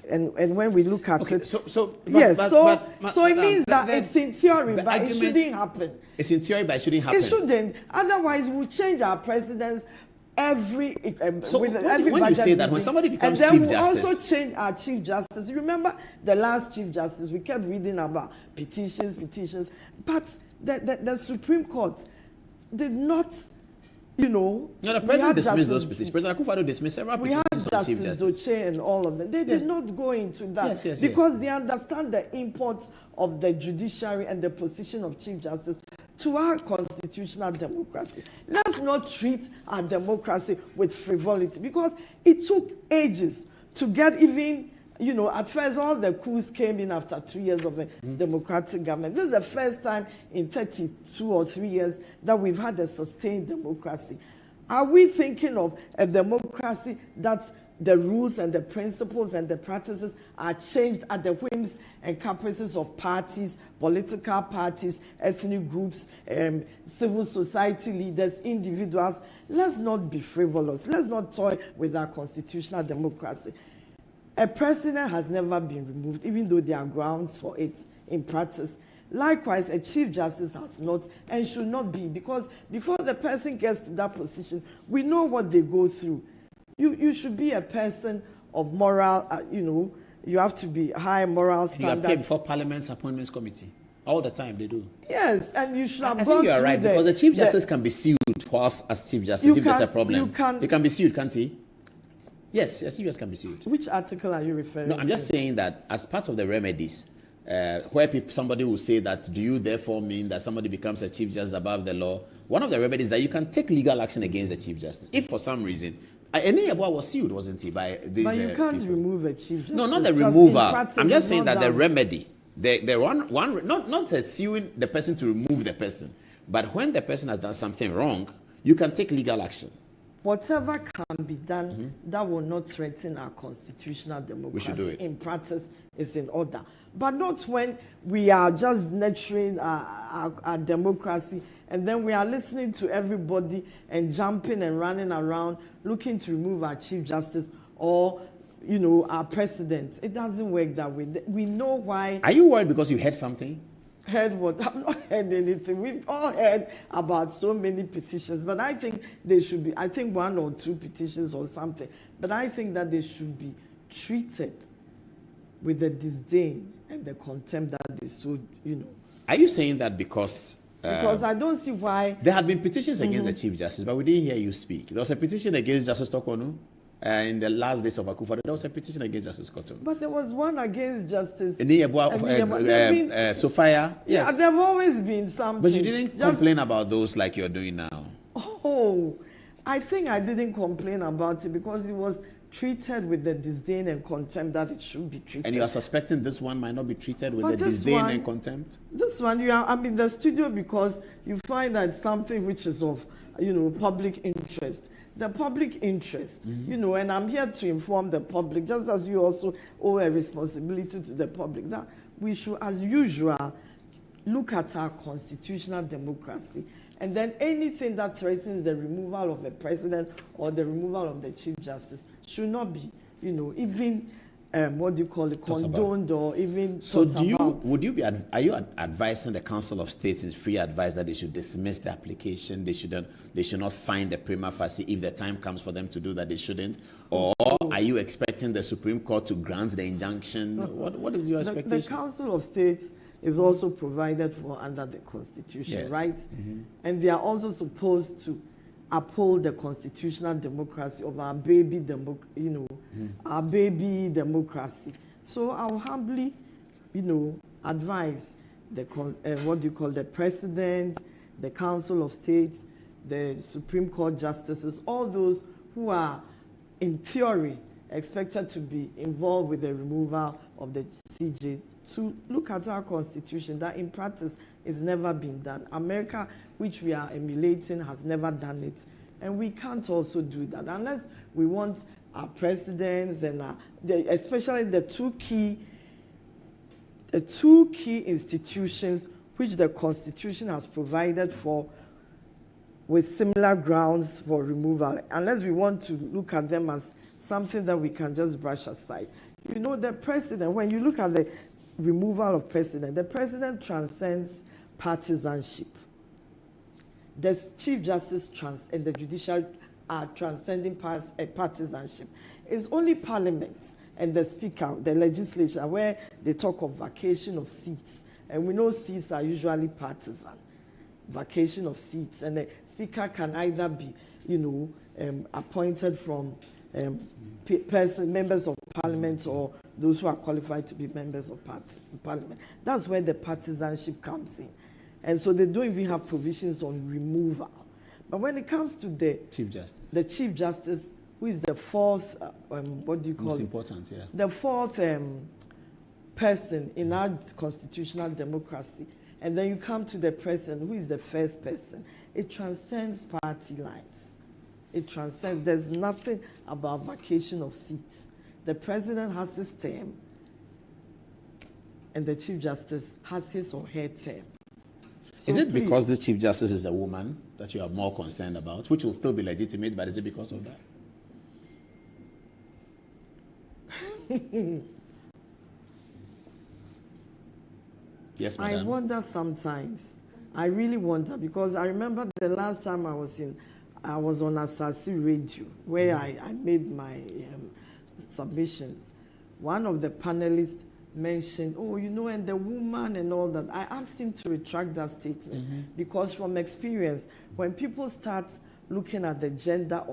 And when we look at it, so it means that it's in theory, but it shouldn't happen. It's in theory, but it shouldn't happen. It shouldn't. Otherwise, we'll change our presidents every when you say that, when somebody becomes Chief Justice, and then we'll also change our Chief Justice. You remember the last Chief Justice? We kept reading about petitions, but the Supreme Court did not. No, the president dismissed those petitions. President Akufo-Addo dismissed several petitions on Chief Justice. We had Justice Doche and all of them. They did not go into that because they understand the import of the judiciary and the position of Chief Justice to our constitutional democracy. Let's not treat our democracy with frivolity because it took ages to get even. At first, all the coups came in after 3 years of a democratic government. This is the first time in 32 or 3 years that we've had a sustained democracy. Are we thinking of a democracy that the rules and the principles and the practices are changed at the whims and caprices of parties, political parties, ethnic groups, civil society leaders, individuals. Let's not be frivolous. Let's not toy with our constitutional democracy. A president has never been removed, even though there are grounds for it in practice. Likewise, a chief justice has not and should not be, because before the person gets to that position, we know what they go through. You should be a person of moral, you have to be high moral standard. You appear before Parliament's Appointments Committee. All the time they do. Yes, and you should have I think you are right, because the Chief Justice can be sued whilst as Chief Justice if there's a problem. He can be sued, can't he? Yes, a Chief Justice can be sued. Which article are you referring to? No, I'm just saying that as part of the remedies, where somebody will say that, do you therefore mean that somebody becomes a Chief Justice above the law? One of the remedies is that you can take legal action against the Chief Justice. If for some reason, Eniyabwa was sued, wasn't he, by these But you can't people. remove a Chief Justice. No, not the removal. I'm just saying that the remedy, not suing the person to remove the person, but when the person has done something wrong, you can take legal action. Whatever can be done that will not threaten our constitutional democracy, we should do it. In practice is in order. But not when we are just nurturing our democracy and then we are listening to everybody and jumping and running around looking to remove our Chief Justice or our president. It doesn't work that way. We know why. Are you worried because you heard something? Heard what? I've not heard anything. We've all heard about so many petitions, but I think they should be, I think 1 or 2 petitions or something, but I think that they should be treated with the disdain and the contempt that they so, Are you saying that because I don't see why. There have been petitions against the Chief Justice, but we didn't hear you speak. There was a petition against Justice Tokonu. In the last days of Akufo, there was a petition against Justice Cotton. But there was one against Justice Sophia. Yes. Yeah, there have always been something. But you didn't complain about those like you're doing now. Oh, I think I didn't complain about it because it was treated with the disdain and contempt that it should be treated. And you are suspecting this one might not be treated with the disdain and contempt? This one, I'm in the studio because you find that something which is of, public interest. The public interest, and I'm here to inform the public, just as you also owe a responsibility to the public, that we should, as usual, look at our constitutional democracy. And then anything that threatens the removal of a president or the removal of the Chief Justice should not be, even condoned or even. So are you advising the Council of States in free advice that they should dismiss the application? They should not find the prima facie if the time comes for them to do that. They shouldn't. Or are you expecting the Supreme Court to grant the injunction? What is your expectation? The Council of States is also provided for under the Constitution, yes. Right? Mm-hmm. And they are also supposed to uphold the constitutional democracy of our baby, our baby democracy. So I'll humbly, advise the President, the Council of States, the Supreme Court justices, all those who are, in theory, expected to be involved with the removal of the CJ, to look at our Constitution that in practice it's never been done. America, which we are emulating, has never done it. And we can't also do that unless we want our presidents and especially the two key institutions which the Constitution has provided for with similar grounds for removal, unless we want to look at them as something that we can just brush aside. The president, when you look at the removal of president, the president transcends partisanship. The Chief Justice and the judicial are transcending partisanship. It's only Parliament and the Speaker, the legislature, where they talk of vacation of seats. And we know seats are usually partisan. Vacation of seats. And the Speaker can either be, appointed from members of Parliament or those who are qualified to be members of Parliament. That's where the partisanship comes in. And so they don't even have provisions on removal. But when it comes to the Chief Justice, who is the fourth, most important, yeah. The fourth person in our constitutional democracy, and then you come to the President, who is the first person. It transcends party lines. it transcends. There's nothing about vacation of seats. The president has his term, and the Chief Justice has his or her term. So is it because the Chief Justice is a woman that you are more concerned about, which will still be legitimate, but is it because of that? Yes, madam. I wonder sometimes. I really wonder, because I remember the last time I was on Asasi Radio, where I made my submissions. One of the panelists mentioned, oh, you know, and the woman and all that. I asked him to retract that statement because from experience, when people start looking at the gender,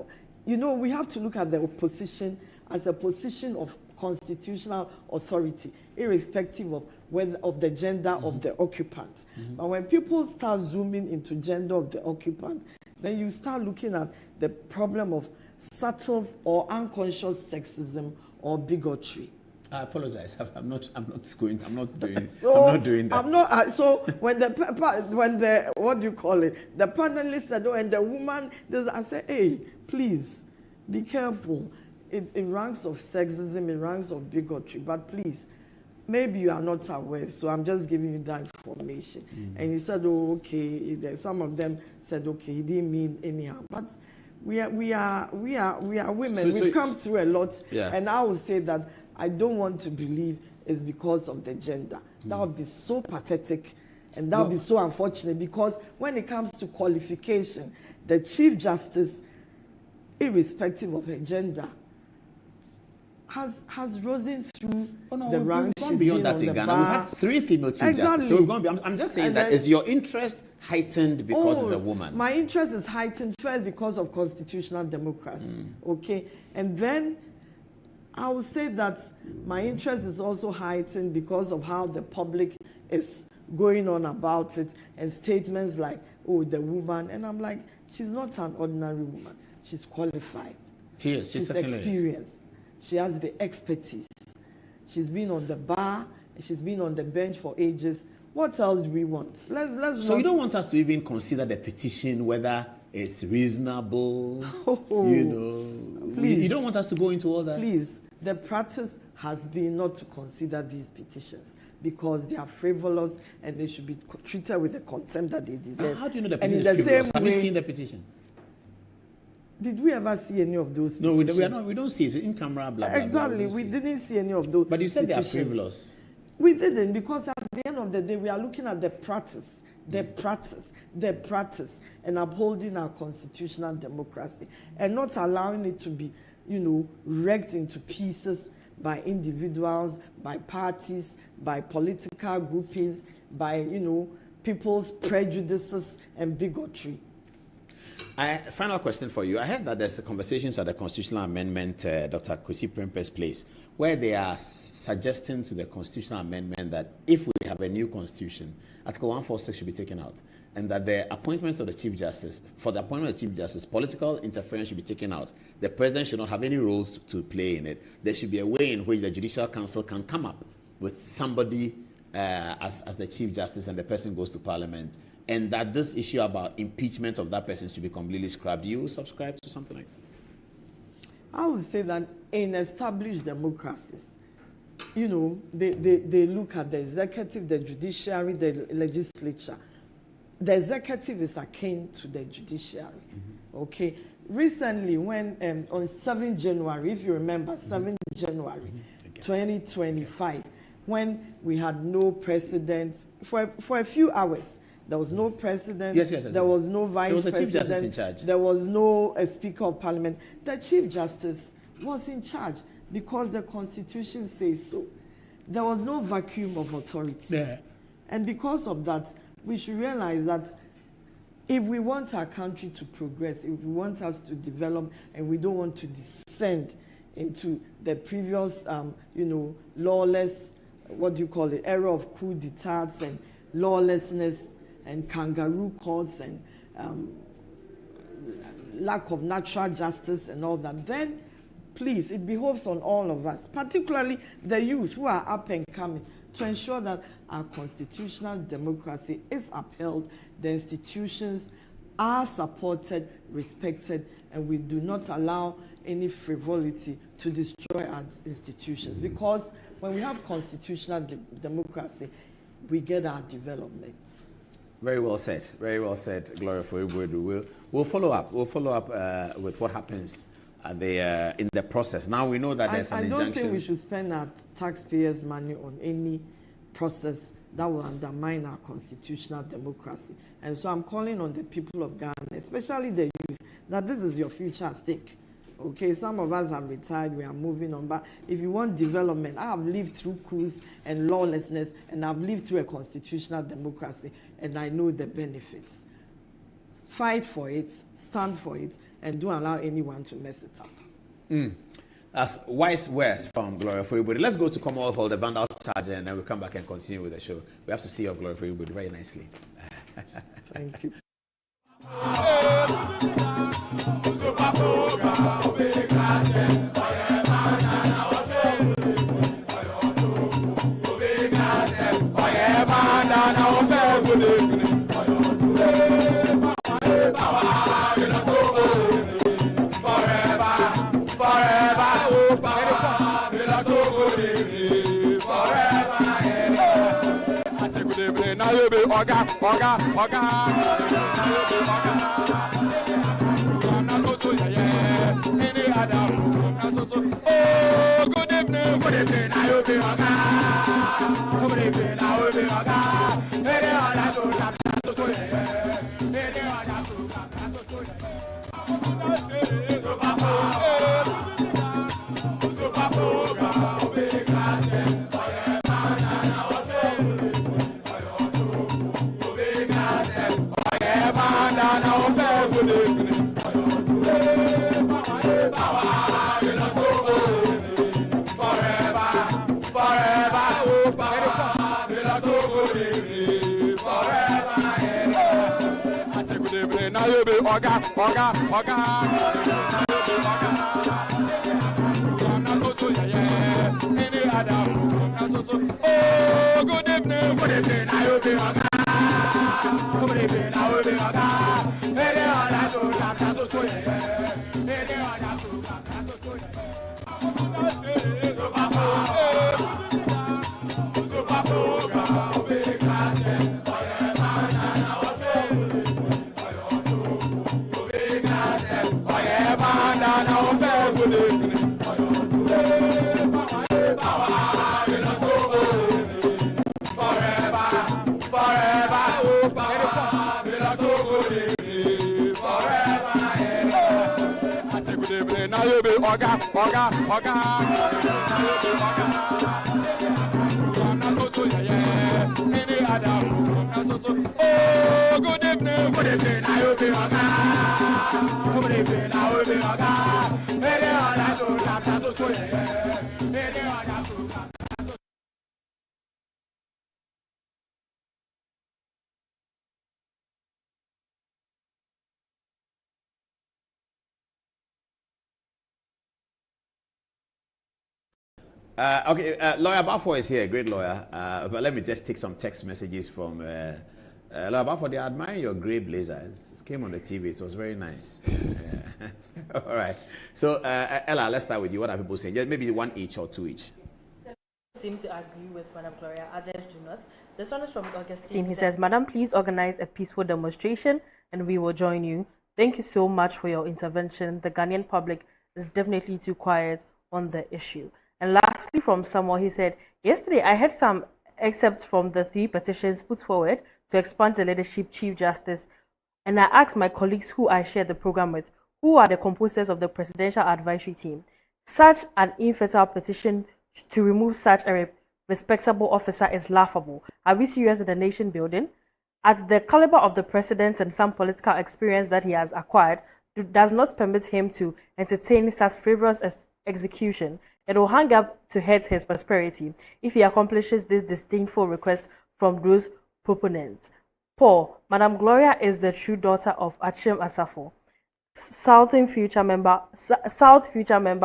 you know, we have to look at the opposition as a position of constitutional authority, irrespective of whether of the gender of the occupant. But when people start zooming into gender of the occupant, then you start looking at the problem of subtle or unconscious sexism or bigotry. I apologize. I'm not doing that. So when the what do you call it? The panelist said, oh, and the woman, I said, hey, please be careful. It ranks of sexism, it ranks of bigotry. But please, maybe you are not aware, so I'm just giving you that information. And he said, oh, okay. Some of them said, okay, he didn't mean anyhow. But we are women. We've come through a lot, and I would say that I don't want to believe it's because of the gender. That would be so pathetic, and that would be so unfortunate, because when it comes to qualification, the Chief Justice, irrespective of her gender, has risen through the ranks. She's beyond that in Ghana. We've had 3 female Chief Justices. So we're going to be, I'm just saying that is your interest heightened because it's a woman? My interest is heightened first because of constitutional democracy. Okay, and then I would say that my interest is also heightened because of how the public is going on about it, and statements like, oh, the woman, and I'm like, she's not an ordinary woman. She's qualified. She's experienced. She has the expertise. She's been on the bar, and she's been on the bench for ages. What else do we want? Let's. So you don't want us to even consider the petition, whether it's reasonable, you know. Please. You don't want us to go into all that? Please. The practice has been not to consider these petitions because they are frivolous and they should be treated with the contempt that they deserve. How do you know the petition is frivolous? Have you seen the petition? Did we ever see any of those petitions? No, we don't see it. It's in camera, blah, blah, exactly. blah. We didn't see any of those. But you said petitions. They are frivolous. We didn't, because at the end of the day, we are looking at the practice, and upholding our constitutional democracy, and not allowing it to be, you know, wrecked into pieces by individuals, by parties, by political groupings, by, you know, people's prejudices and bigotry. Final question for you. I heard that there's conversations at the Constitutional Amendment, Dr. Kwesi Prempeh's place, where they are suggesting to the Constitutional Amendment that if we have a new constitution, Article 146 should be taken out, and that the appointments of the Chief Justice, for the appointment of the Chief Justice, political interference should be taken out. The President should not have any roles to play in it. There should be a way in which the Judicial Council can come up with somebody as the Chief Justice, and the person goes to Parliament, and that this issue about impeachment of that person should be completely scrapped. Do you subscribe to something like that? I would say that in established democracies, you know, they look at the executive, the judiciary, the legislature. The executive is akin to the judiciary. Okay. Recently, when on 7 January, if you remember, 7 January 2025, when we had no president for a few hours. There was no president. Yes. There was no vice president. There was the Chief Justice in charge. There was no Speaker of Parliament. The Chief Justice was in charge because the Constitution says so. There was no vacuum of authority. Yeah. And because of that, we should realize that if we want our country to progress, if we want us to develop, and we don't want to descend into the previous, you know, lawless, era of coup d'etats and lawlessness and kangaroo courts and lack of natural justice and all that, then please, it behoves on all of us, particularly the youth who are up and coming, to ensure that our constitutional democracy is upheld, the institutions are supported, respected, and we do not allow any frivolity to destroy our institutions. Because when we have constitutional democracy, we get our development. Very well said. Very well said, Gloria Foyibuedu. We'll follow up. We'll follow up with what happens in the process. Now we know that there's an injunction. I don't think we should spend our taxpayers' money on any process that will undermine our constitutional democracy. And so I'm calling on the people of Ghana, especially the youth, that this is your future at stake. Okay, some of us have retired, we are moving on, but if you want development, I have lived through coups and lawlessness, and I've lived through a constitutional democracy, and I know the benefits. Fight for it, stand for it, and don't allow anyone to mess it up. That's wise words from Gloria Foyibuedu. Let's go to Commonwealth Hall, the Vandals charger, and then we'll come back and continue with the show. We have to see your Gloria Foyibuedu very nicely. Thank you. Now you be Oga. Oh, good evening. Now you be Oga. Good evening. Now you be Oga. Any other program, now you be Oga. Any other program, oh, good evening. Now you be Oga. Good evening. Now you be Oga. Any other program, any other now you be Oga. Any other program, oh, good evening. Now you be Oga. Good evening. Now you be Oga. Any other program, any other program. Okay, Lawyer Bafo is here, great lawyer. But let me just take some text messages from Lawyer Bafo. They admire your grey blazers. It came on the TV. It was very nice. All right. So, Ella, let's start with you. What are people saying? Just maybe one each or two each. Seem to agree with Madam Gloria. Others do not. This one is from Augustine. He says, Madam, please organize a peaceful demonstration and we will join you. Thank you so much for your intervention. The Ghanaian public is definitely too quiet on the issue. And lastly, from Samuel, he said, yesterday I heard some excerpts from the 3 petitions put forward to expand the leadership Chief Justice. And I asked my colleagues who I shared the program with, who are the composers of the Presidential Advisory Team. Such an infertile petition to remove such a respectable officer is laughable. Are we serious in the nation building? At the caliber of the president and some political experience that he has acquired, does not permit him to entertain such frivolous execution. It will hang up to hurt his prosperity if he accomplishes this disdainful request from those proponents. Paul, Madam Gloria is the true daughter of Achim Asafo, South future member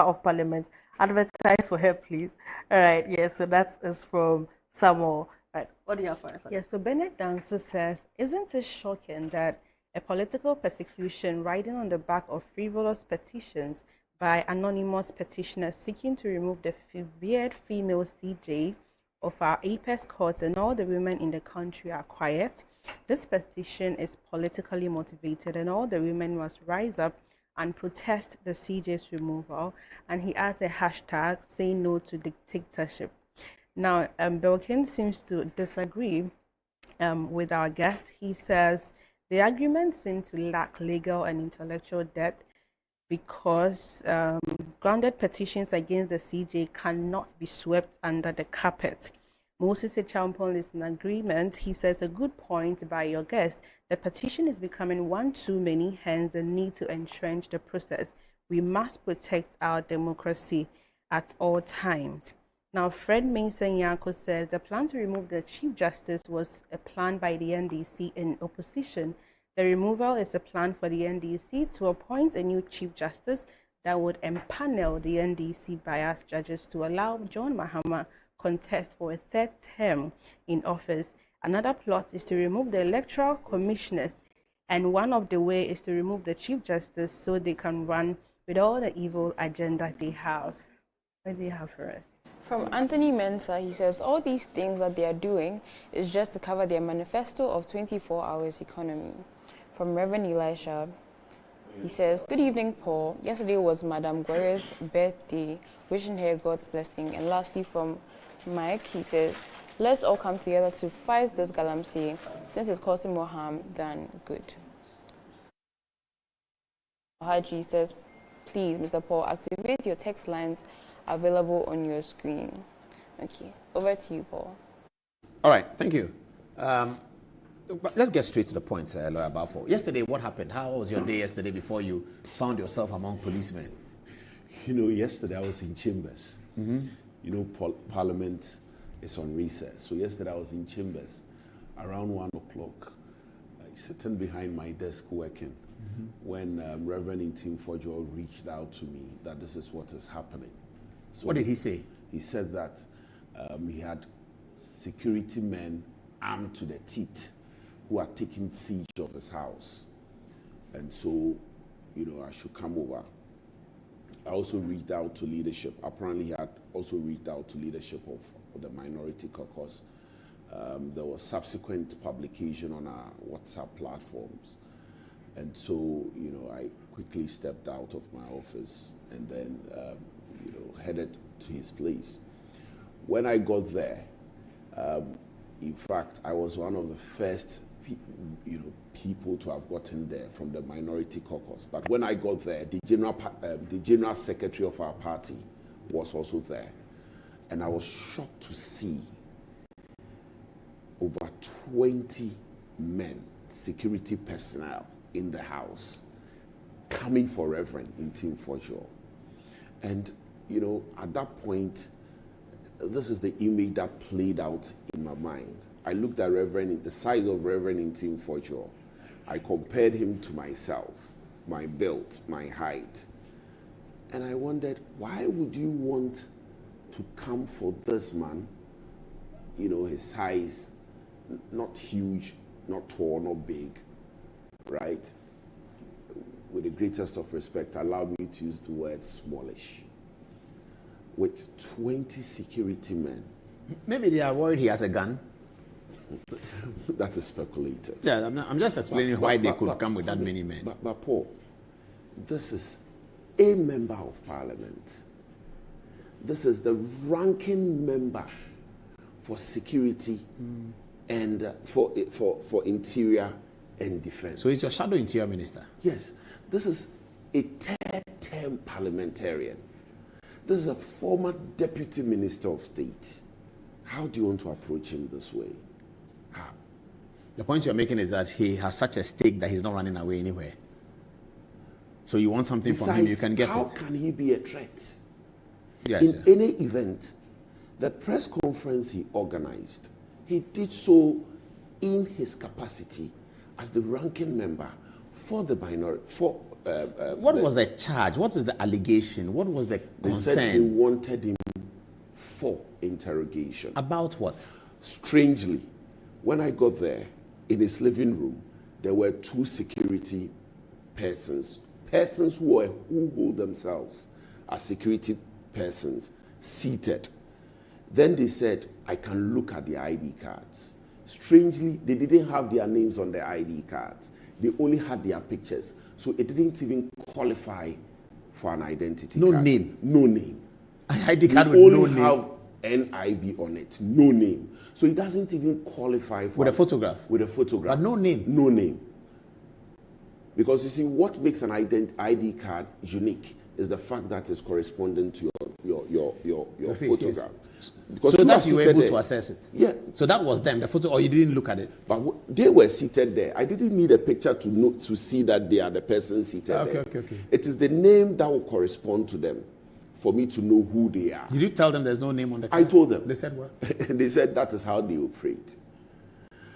of Parliament. Advertise for her, please. All right, yes, so that is from Samuel. Right, what do you have for us? Yes, so Bennett Dancer says, isn't it shocking that a political persecution riding on the back of frivolous petitions by anonymous petitioners seeking to remove the feared female CJ of our apex courts, and all the women in the country are quiet. This petition is politically motivated, and all the women must rise up and protest the CJ's removal. And he adds a hashtag, say no to dictatorship. Now, Belkin seems to disagree with our guest. He says the arguments seem to lack legal and intellectual depth because grounded petitions against the CJ cannot be swept under the carpet. Moses Echampon is in agreement. He says, a good point by your guest. The petition is becoming one too many, hence the need to entrench the process. We must protect our democracy at all times. Now, Fred Mason Yako says the plan to remove the Chief Justice was a plan by the NDC in opposition. The removal is a plan for the NDC to appoint a new Chief Justice that would empanel the NDC biased judges to allow John Mahama contest for a third term in office. Another plot is to remove the electoral commissioners, and one of the way is to remove the Chief Justice so they can run with all the evil agenda they have. What do you have for us? From Anthony Mensah, he says all these things that they are doing is just to cover their manifesto of 24 hours economy. From Reverend Elisha, he says, good evening, Paul. Yesterday was Madame Guerre's birthday, wishing her God's blessing. And lastly, from Mike, he says, let's all come together to fight this galamsey since it's causing more harm than good. Haji says, please, Mr. Paul, activate your text lines available on your screen. Okay, over to you, Paul. All right, thank you. But let's get straight to the point, Lawyer Balfour. Yesterday, what happened? How was your day yesterday before you found yourself among policemen? You know, yesterday I was in chambers. You know, Parliament is on recess. So yesterday I was in chambers around 1 o'clock, sitting behind my desk working, when Reverend Intim Fojo reached out to me that this is what is happening. So what did he say? He said that he had security men armed to the teeth who are taking siege of his house. And so, you know, I should come over. I also reached out to leadership. Apparently, he had also reached out to leadership of the Minority Caucus. There was subsequent publication on our WhatsApp platforms. And so, you know, I quickly stepped out of my office and then, you know, headed to his place. When I got there, in fact, I was one of the first people to have gotten there from the Minority Caucus. But when I got there, the general secretary of our party was also there. And I was shocked to see over 20 men, security personnel in the house, coming for Reverend Intim Fojo. And, you know, at that point, this is the image that played out in my mind. I looked at the size of Reverend Intim Fojo. I compared him to myself, my build, my height. And I wondered, why would you want to come for this man? You know, his size, not huge, not tall, not big, right? With the greatest of respect, allow me to use the word smallish. With 20 security men. Maybe they are worried he has a gun. That is speculated. Yeah, I'm just explaining why they could come with that many men. But Paul, this is a member of parliament. This is the ranking member for security and for interior and defense. So he's your shadow interior minister? Yes. This is a third-term parliamentarian. This is a former deputy minister of state. How do you want to approach him this way? How? The point you're making is that he has such a stake that he's not running away anywhere. So you want something from him, you can get how it. How can he be a threat? Yes, in any event, the press conference he organized, he did so in his capacity as the ranking member for the minority. What was the charge? What is the allegation? What was the concern? They said they wanted him for interrogation. About what? Strangely, when I got there, in his living room, there were 2 security persons who hold themselves as security persons seated. Then they said, I can look at the ID cards. Strangely, they didn't have their names on the ID cards. They only had their pictures. So it didn't even qualify for an identity card. Name? No name. An ID card with no name? Have NIB on it, no name. So it doesn't even qualify for... With a photograph? With a photograph. But no name? No name. Because you see, what makes an ID card unique is the fact that it's corresponding to your face, photograph. Yes. Because so that you were able there. to access it? Yeah. So that was them, the photo, or you didn't look at it? But they were seated there. I didn't need a picture to see that they are the person seated there. Okay. It is the name that will correspond to them for me to know who they are. Did you tell them there's no name on the card? I told them. They said what? They said that is how they operate.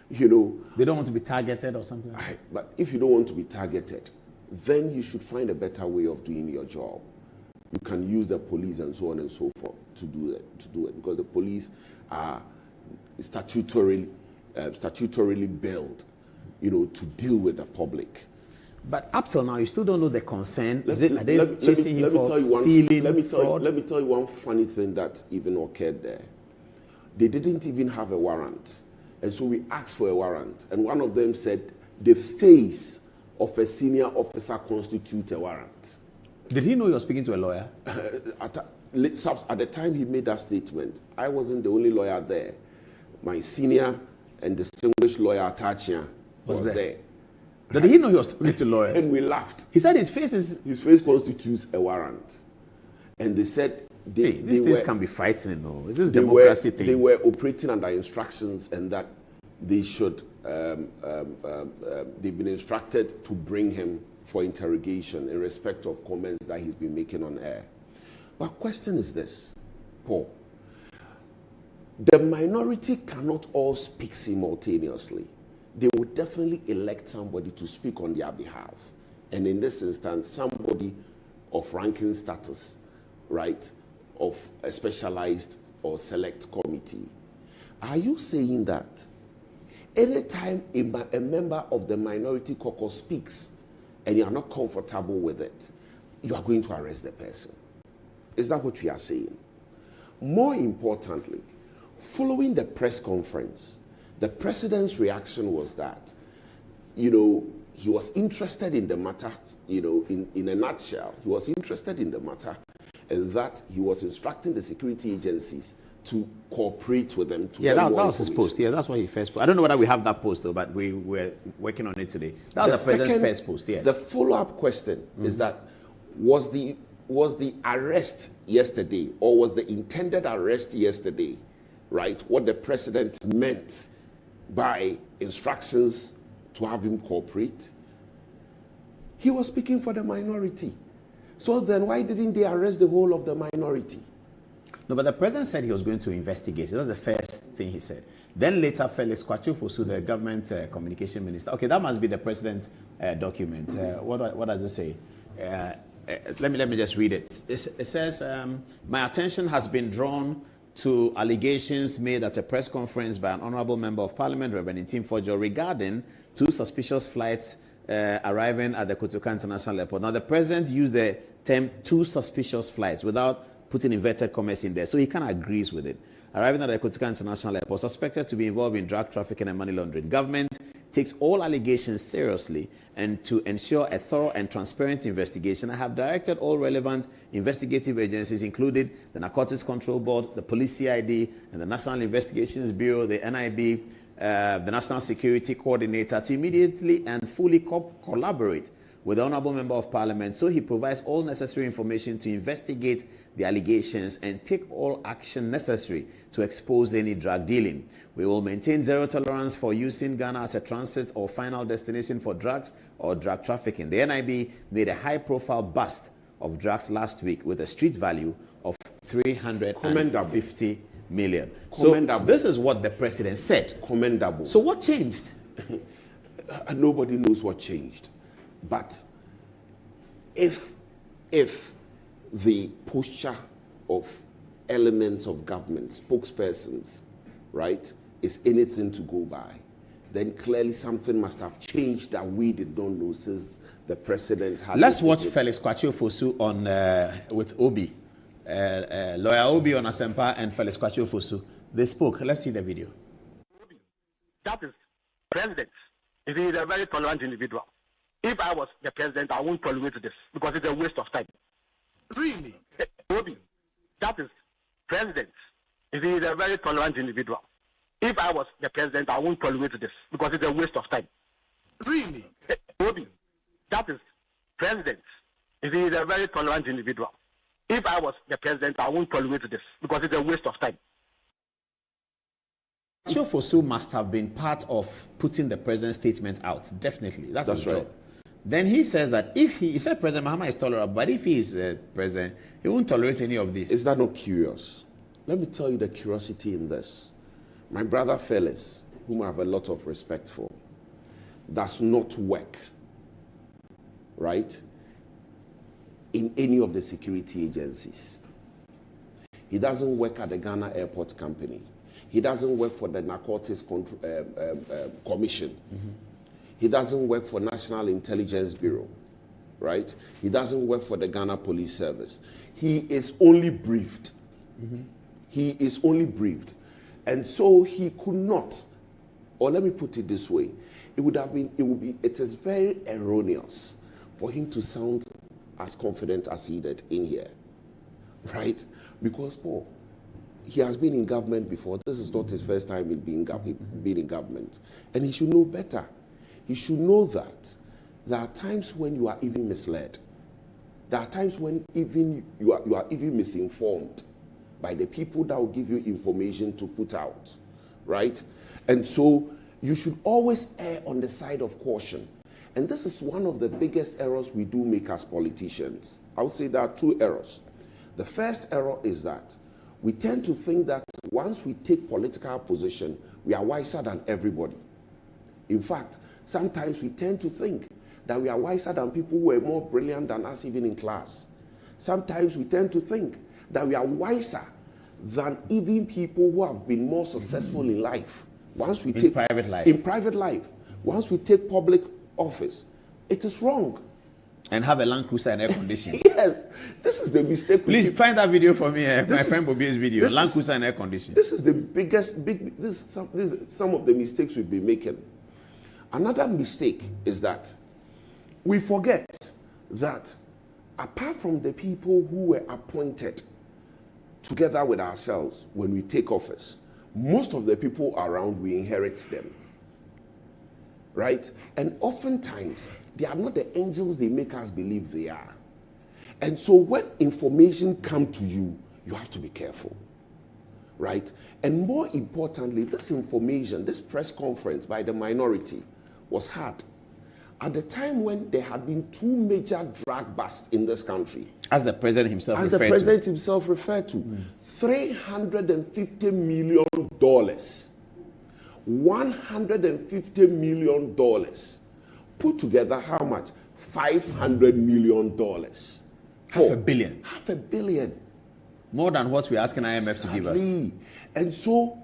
You know. They don't want to be targeted or something? But if you don't want to be targeted, then you should find a better way of doing your job. You can use the police and so on and so forth to do it, because the police are statutorily built, to deal with the public. But up till now, you still don't know the concern. Are they chasing him for stealing, fraud? Let me tell you one funny thing that even occurred there. They didn't even have a warrant. And so we asked for a warrant. And one of them said, the face of a senior officer constitutes a warrant. Did he know you were speaking to a lawyer? At the time he made that statement, I wasn't the only lawyer there. My senior and distinguished lawyer, Tachia, was there. Did he know he was speaking to lawyers? And we laughed. He said his face constitutes a warrant. And they said... these things can be frightening, though. Is this democracy thing? They were operating under instructions, and that they should... they've been instructed to bring him for interrogation in respect of comments that he's been making on air. But question is this, Paul. The minority cannot all speak simultaneously. They would definitely elect somebody to speak on their behalf. And in this instance, somebody of ranking status, right, of a specialized or select committee. Are you saying that anytime a member of the minority caucus speaks and you are not comfortable with it, you are going to arrest the person? Is that what we are saying? More importantly, following the press conference, the president's reaction was that, he was interested in the matter, in a nutshell, he was interested in the matter, and that he was instructing the security agencies to cooperate with them. That was his post. Yeah, that's why he first post. I don't know whether we have that post, though, but we were working on it today. That was the president's first post, yes. The follow-up question is that, was the arrest yesterday, or was the intended arrest yesterday, right, what the president meant by instructions to have him cooperate? He was speaking for the minority. So then why didn't they arrest the whole of the minority? No, but the president said he was going to investigate. That's the first thing he said. Then later, Felix Kwachu Fosu, the government communication minister. Okay, that must be the president's document. What does it say? Let me just read it. It says, my attention has been drawn to allegations made at a press conference by an honorable member of parliament, Reverend Ntim Fojo, regarding 2 suspicious flights arriving at the Kotoka International Airport. Now, the president used the term 2 suspicious flights without putting inverted commas in there, so he kind of agrees with it. Arriving at the Kotoka International Airport, suspected to be involved in drug trafficking and money laundering. Government takes all allegations seriously, and to ensure a thorough and transparent investigation, I have directed all relevant investigative agencies, including the Narcotics Control Board, the Police CID, and the National Investigations Bureau, the NIB, the National Security Coordinator, to immediately and fully collaborate with the Honorable Member of Parliament so he provides all necessary information to investigate the allegations and take all action necessary to expose any drug dealing. We will maintain zero tolerance for using Ghana as a transit or final destination for drugs or drug trafficking. The NIB made a high-profile bust of drugs last week with a street value of 350 million. So this is what the president said. Commendable. So what changed? Nobody knows what changed. But if the posture of elements of government, spokespersons, right, is anything to go by, then clearly something must have changed that we did not know since the president had. Let's watch Felix Kwakye Ofosu on with Obi, lawyer Obi on Asempa and Felix Kwakye Ofosu. They spoke. Let's see the video. That is president. He is a very tolerant individual. If I was the president, I won't tolerate this because it's a waste of time. Really? Obi, that is president. He is a very tolerant individual. If I was the president, I won't tolerate this because it's a waste of time. Really? Obi, that is president. He is a very tolerant individual. If I was the president, I won't tolerate this because it's a waste of time. Kwakye Ofosu must have been part of putting the president's statement out. Definitely. That's his job. Then he says that if he said President Mahama is tolerant, but if he is president, he won't tolerate any of this. Is that not curious? Let me tell you the curiosity in this. My brother Felix, whom I have a lot of respect for, does not work, right, in any of the security agencies. He doesn't work at the Ghana Airport Company. He doesn't work for the Narcotics Commission. Mm-hmm. He doesn't work for National Intelligence Bureau, right? He doesn't work for the Ghana Police Service. He is only briefed. Mm-hmm. He is only briefed. And so he could not, or let me put it this way, it is very erroneous for him to sound as confident as he did in here, right? Because, Paul, he has been in government before. This is not his first time in being in government. And he should know better. He should know that there are times when you are even misled. There are times when even you are even misinformed by the people that will give you information to put out, right? And so you should always err on the side of caution. And this is one of the biggest errors we do make as politicians. I would say there are two errors. The first error is that we tend to think that once we take political position, we are wiser than everybody. In fact, sometimes we tend to think that we are wiser than people who are more brilliant than us even in class. Sometimes we tend to think that we are wiser than even people who have been more successful in life. Once we take private life. In private life. Once we take public office, it is wrong. And have a Land Cruiser and air conditioning. Yes, this is the mistake. Please find that video for me, my friend Bobby's video. Land Cruiser and air conditioning. This is the biggest, this is some of the mistakes we've been making. Another mistake is that we forget that apart from the people who were appointed together with ourselves when we take office, most of the people around, we inherit them. Right? And oftentimes, they are not the angels they make us believe they are. And so when information comes to you, you have to be careful. Right? And more importantly, this information, this press conference by the minority was had at the time when there had been two major drug busts in this country. As the president himself referred to. As the president himself referred to. $350 million. $150 million. Put together how much? $500 million. $500 million. $500 million. More than what we're asking IMF to give us. And so,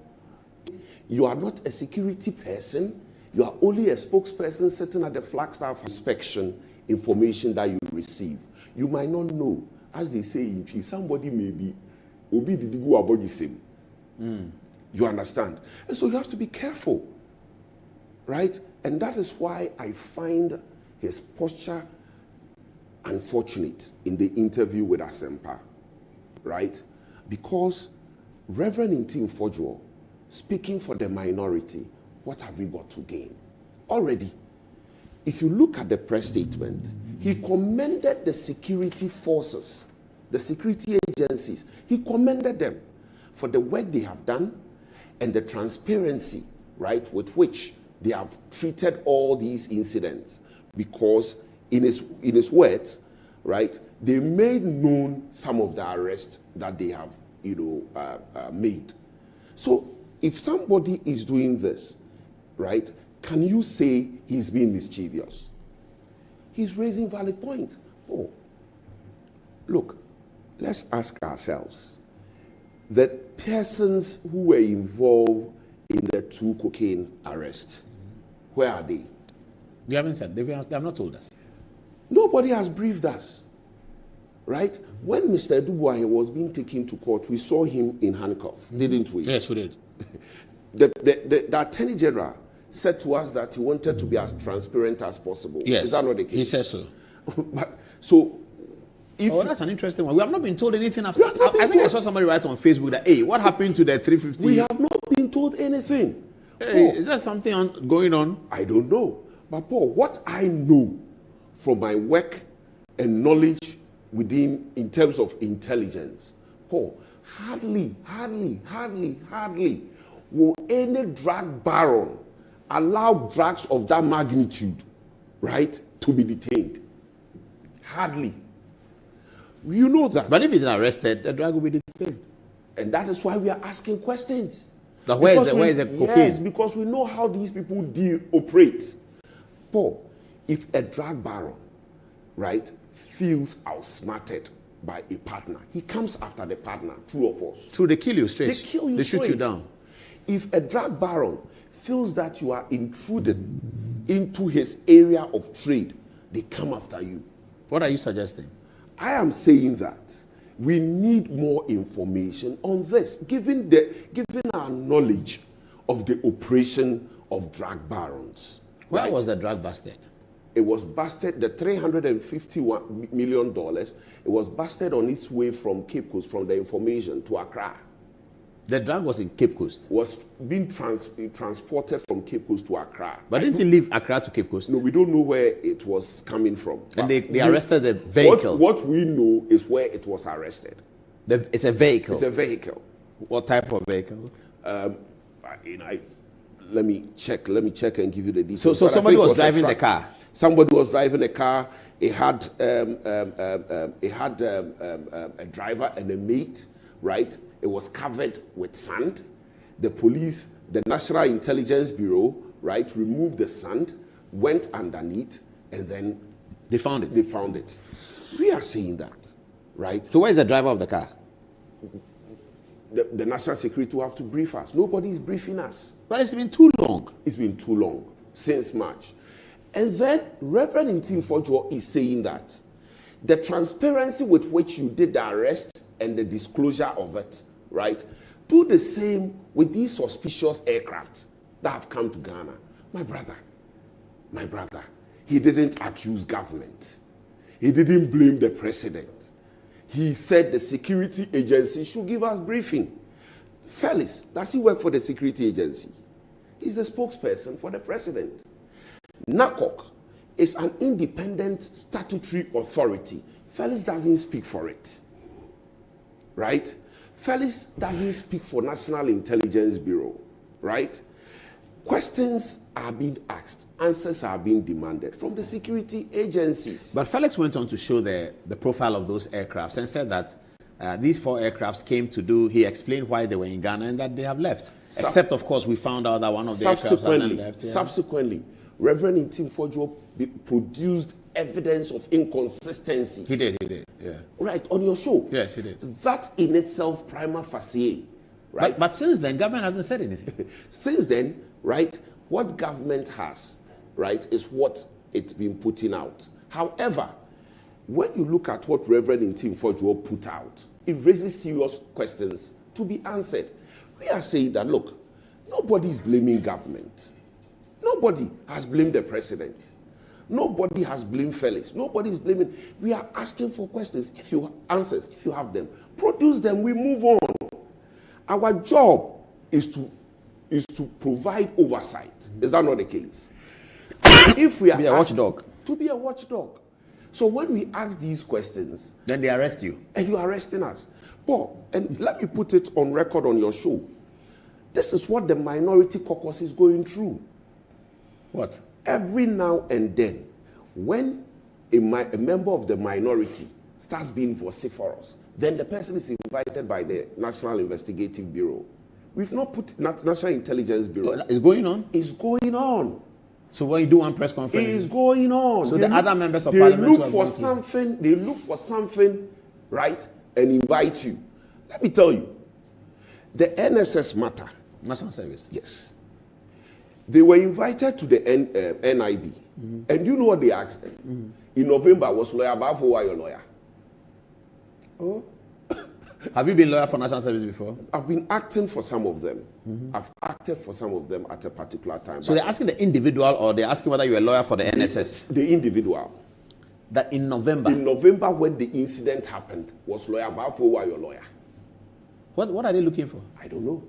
you are not a security person. You are only a spokesperson sitting at the Flagstaff inspection information that you receive. You might not know. As they say in Chi, somebody may be Obi did go about the same. You understand? And so you have to be careful. Right? And that is why I find his posture unfortunate in the interview with Asempa. Right? Because Reverend Ntim Fodjo, speaking for the minority, what have we got to gain? Already, if you look at the press statement, he commended the security forces, the security agencies. He commended them for the work they have done and the transparency, right, with which they have treated all these incidents. Because in his words, right, they made known some of the arrests that they have, made. So if somebody is doing this, right, can you say he's being mischievous? He's raising valid points. Oh, look, let's ask ourselves, the persons who were involved in the 2 cocaine arrests, Where are they? You haven't said. They have not told us. Nobody has briefed us. Right? When Mr. Dubois was being taken to court, we saw him in handcuffs, didn't we? Yes, we did. The Attorney General said to us that he wanted to be as transparent as possible. Yes. Is that not the case? He says so. That's an interesting one. We have not been told anything after. I think I saw somebody write on Facebook that, hey, what happened to the 350? We have not been told anything. Hey, is there something going on? I don't know. But Paul, what I know from my work and knowledge in terms of intelligence, Paul, hardly will any drug baron allow drugs of that magnitude, right, to be detained. Hardly. You know that. But if he's arrested, the drug will be detained. And that is why we are asking questions. But where is the cocaine? Yes, because we know how these people operate. Paul, if a drug baron, right, feels outsmarted by a partner, he comes after the partner, true or false? True, they kill you straight. They kill you They straight. shoot you down. If a drug baron feels that you are intruding into his area of trade, they come after you. What are you suggesting? I am saying that we need more information on this, given our knowledge of the operation of drug barons. Where was the drug busted? It was busted, the $351 million, it was busted on its way from Cape Coast, from the information, to Accra. The drug was in Cape Coast? Was being transported from Cape Coast to Accra. But didn't it leave Accra to Cape Coast? No, we don't know where it was coming from. And they arrested the vehicle? What we know is where it was arrested. It's a vehicle? It's a vehicle. What type of vehicle? Let me check and give you the details. So somebody was driving the car? Somebody was driving the car. It had a driver and a mate, right? It was covered with sand. The police, the National Intelligence Bureau, right, removed the sand, went underneath, and then they found it. They found it. We are saying that, right? So where is the driver of the car? The national security will have to brief us. Nobody is briefing us. But it's been too long. It's been too long, since March. And then Reverend Ntim Fordjour is saying that the transparency with which you did the arrest and the disclosure of it, right, do the same with these suspicious aircraft that have come to Ghana. My brother, he didn't accuse government. He didn't blame the president. He said the security agency should give us briefing. Felix, does he work for the security agency? He's the spokesperson for the president. NACOC is an independent statutory authority. Felix doesn't speak for it. Right? Felix doesn't speak for National Intelligence Bureau. Right? Questions are being asked, answers are being demanded from the security agencies. But Felix went on to show the profile of those aircrafts and said that these 4 aircrafts came to do, he explained why they were in Ghana and that they have left. Except, of course, we found out that one of the aircrafts has left. Yeah. Subsequently, Reverend Ntim Fordjour produced evidence of inconsistencies. He did, yeah. Right, on your show. Yes, he did. That in itself, prima facie, right? But since then, government hasn't said anything. Since then, right, what government has, right, is what it's been putting out. However, when you look at what Reverend Ntim Fordjour put out, it raises serious questions to be answered. We are saying that, look, nobody is blaming government. Nobody has blamed the president. Nobody has blamed Felix. Nobody is blaming. We are asking for questions. If you answers, if you have them, produce them. We move on. Our job is to provide oversight. Is that not the case? If we are to be a watchdog. To be a watchdog. So when we ask these questions, then they arrest you. And you are arresting us. Paul, and let me put it on record on your show. This is what the Minority Caucus is going through. What? Every now and then, when a member of the minority starts being vociferous, then the person is invited by the National Investigative Bureau. We've not put National Intelligence Bureau. It's going on? It's going on. So when you do one press conference? It is going on. So the other members of parliament they look for something, right, and invite you. Let me tell you, the NSS matter. National Service. Yes. They were invited to the NIB. And you know what they asked them? In November, was Lawyer Bafo why your lawyer? Oh. Have you been lawyer for national service before? I've been acting for some of them. I've acted for some of them at a particular time. So they're asking the individual, or they're asking whether you're a lawyer for the NSS? The individual. That in November? In November, when the incident happened, was Lawyer Bafo why your lawyer? What are they looking for? I don't know.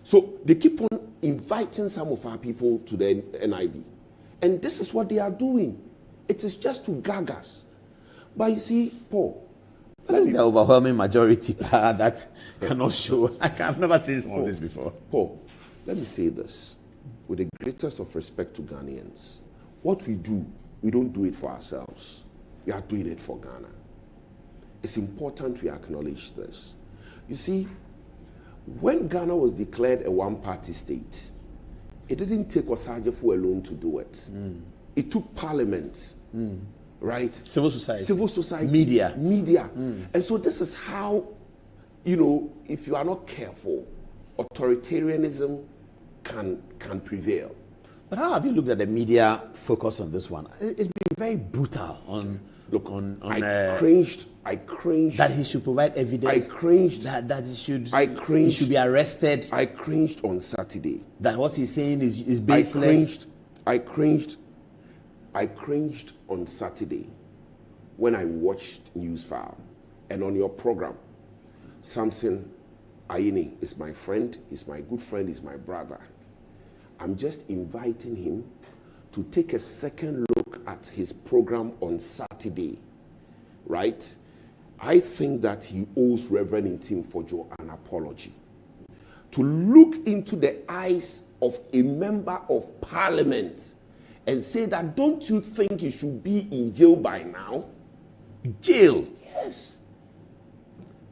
So they keep on inviting some of our people to the NIB. And this is what they are doing. It is just to gag us. But you see, Paul, that's the overwhelming majority that cannot show. I've never seen some of this before. Paul, let me say this with the greatest of respect to Ghanaians. What we do, we don't do it for ourselves. We are doing it for Ghana. It's important we acknowledge this. You see, when Ghana was declared a one-party state, it didn't take Osagyefo alone to do it. It took parliament, right? Civil society. Civil society. Media. And so this is how, if you are not careful, authoritarianism can prevail. But how have you looked at the media focus on this one? It's been very brutal on... Look, I cringed. That he should provide evidence. I cringed. That he should be arrested. I cringed on Saturday. That what he's saying is baseless. I cringed on Saturday when I watched Newsfile. And on your program, Samson Ayini is my friend, he's my good friend, he's my brother. I'm just inviting him to take a second look at his program on Saturday, right? I think that he owes Reverend Ntim Fojo an apology. To look into the eyes of a member of parliament and say that, don't you think he should be in jail by now? Jail? Yes.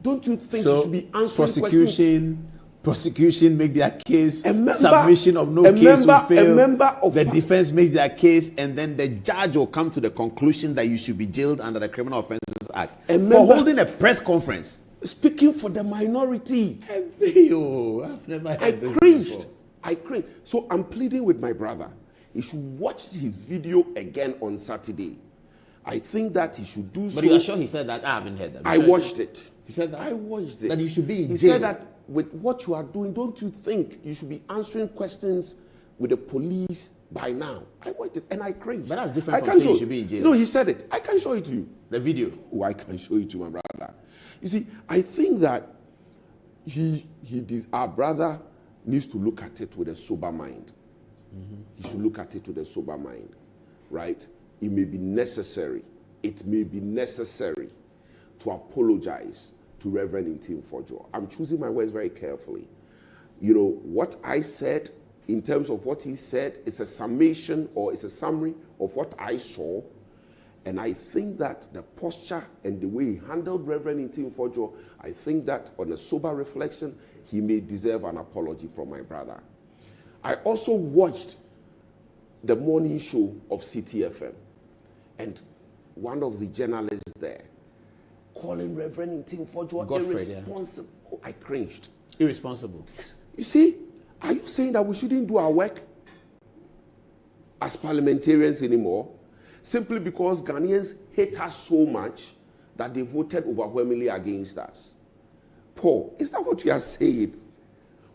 Don't you think he should be answering questions? Prosecution make their case, submission of no case will fail, the defense makes their case, and then the judge will come to the conclusion that you should be jailed under the Criminal Offences Act for holding a press conference. Speaking for the minority. I've never heard this before. I cringed. So I'm pleading with my brother. He should watch his video again on Saturday. I think that he should do so. But you are sure he said that? I haven't heard that. I watched it. He said that? I watched it. That you should be in jail. He said that with what you are doing, don't you think you should be answering questions with the police by now? I watched it and I cringed. But that's different from saying you should be in jail. No, he said it. I can show it to you. The video? Oh, I can show it to my brother. You see, I think that our brother needs to look at it with a sober mind. He should look at it with a sober mind, right? It may be necessary. It may be necessary to apologize to Reverend Ntim Fojo. I'm choosing my words very carefully. What I said in terms of what he said is a summation or it's a summary of what I saw. And I think that the posture and the way he handled Reverend Ntim Fojo, I think that on a sober reflection, he may deserve an apology from my brother. I also watched the morning show of CTFM. And one of the journalists there calling Reverend Ntim Fojo irresponsible. Yeah. I cringed. Irresponsible. Yes. You see, are you saying that we shouldn't do our work as parliamentarians anymore? Simply because Ghanaians hate us so much that they voted overwhelmingly against us. Paul, is that what you are saying?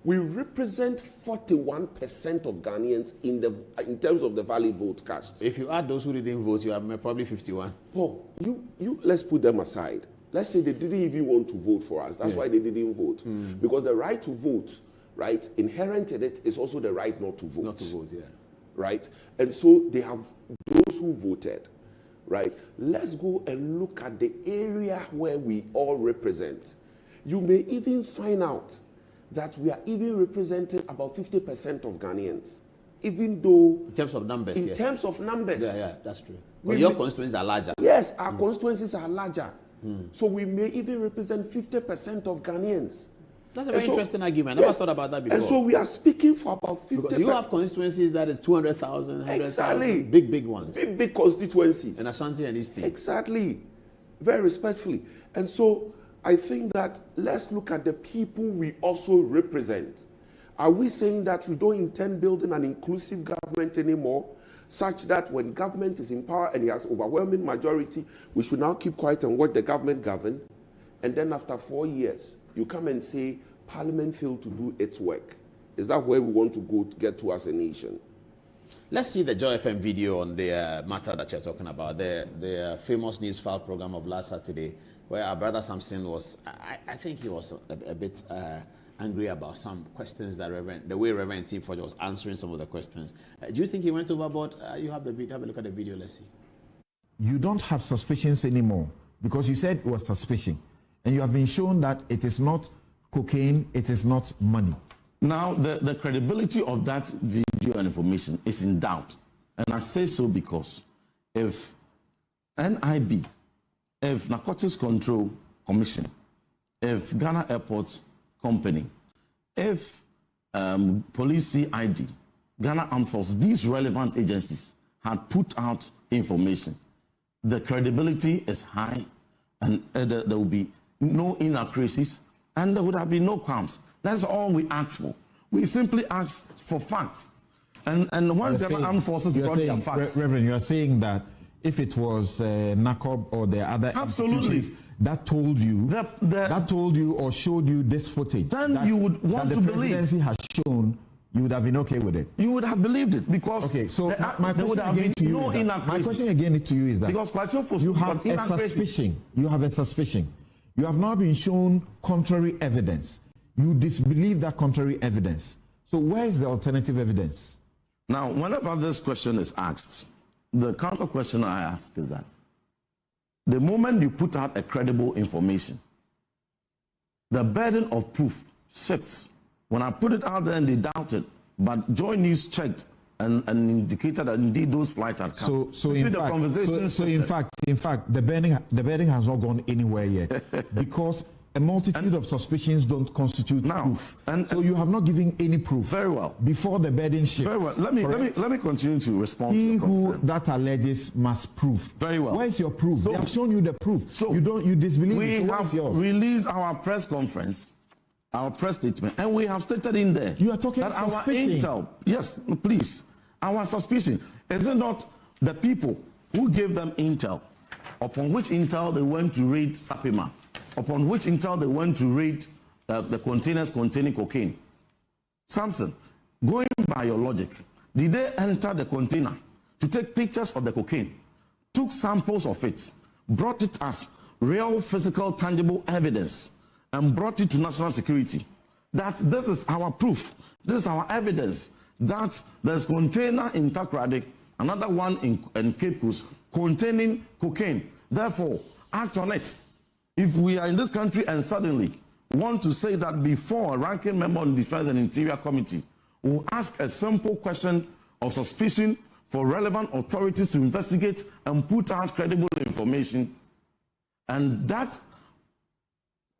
We represent 41% of Ghanaians in terms of the valid vote cast. If you add those who didn't vote, you are probably 51. Paul, you let's put them aside. Let's say they didn't even want to vote for us. That's why they didn't vote. Because the right to vote, right, inherent in it is also the right not to vote. Not to vote, yeah. Right? And so they have those who voted, right? Let's go and look at the area where we all represent. You may even find out that we are even representing about 50% of Ghanaians, even though... In terms of numbers, in terms of numbers. Yeah, that's true. But your constituencies are larger. Yes, our constituencies are larger. So we may even represent 50% of Ghanaians. That's a very interesting argument. I never thought about that before. And so we are speaking for about 50%. Because you have constituencies that is 200,000, 100,000. Exactly. Big ones. Big constituencies. And Ashanti and Eastern. Exactly. Very respectfully. And so I think that let's look at the people we also represent. Are we saying that we don't intend building an inclusive government anymore, such that when government is in power and it has overwhelming majority, we should now keep quiet and watch the government govern? And then after 4 years, you come and say Parliament failed to do its work. Is that where we want to go to get to as a nation? Let's see the Joy FM video on the matter that you're talking about, the famous news file program of last Saturday, where our brother Samson was, I think he was a bit angry about some questions that the way Reverend Tim Ford was answering some of the questions. Do you think he went overboard? You have the video. Have a look at the video. Let's see. You don't have suspicions anymore because you said it was suspicion, and you have been shown that it is not cocaine, it is not money. Now, the credibility of that video and information is in doubt. And I say so because if NIB, if Narcotics Control Commission, if Ghana Airports Company, if Police CID, Ghana Armed Forces, these relevant agencies had put out information, the credibility is high and there will be no inaccuracies and there would have been no crimes. That's all we asked for. We simply asked for facts. And when the armed forces brought their facts. Reverend, you are saying that if it was NACOB or the other institutions that told you, that told you or showed you this footage, then you would want to believe. The presidency has shown, you would have been okay with it. You would have believed it because okay. So my question again to you is that, my question again to you is that because you have a suspicion. You have a suspicion. You have now been shown contrary evidence. You disbelieve that contrary evidence. So where is the alternative evidence? Now, whenever this question is asked, the counter question I ask is that the moment you put out a credible information, the burden of proof shifts. When I put it out there and they doubted, but Joy News checked and indicated that indeed those flights had come. So in fact, the burden has not gone anywhere yet because a multitude of suspicions don't constitute proof. So you have not given any proof. Very well. Before the burden shifts. Very well. Let me continue to respond to your concern. He who that alleges must prove. Very well. Where is your proof? So, they have shown you the proof. So you disbelieve it. We have released our press conference, our press statement, and we have stated in there. You are talking about suspicion. Our intel. Yes, please. Our suspicion. Is it not the people who gave them intel, upon which intel they went to raid Sapima? Upon which intel they went to raid the containers containing cocaine. Samson, going by your logic, did they enter the container to take pictures of the cocaine, took samples of it, brought it as real, physical, tangible evidence, and brought it to national security? That this is our proof, this is our evidence, that there's a container in Takoradi, another one in Cape Coast, containing cocaine. Therefore, act on it. If we are in this country and suddenly want to say that before a ranking member on the Defense and Interior Committee will ask a simple question of suspicion for relevant authorities to investigate and put out credible information, and that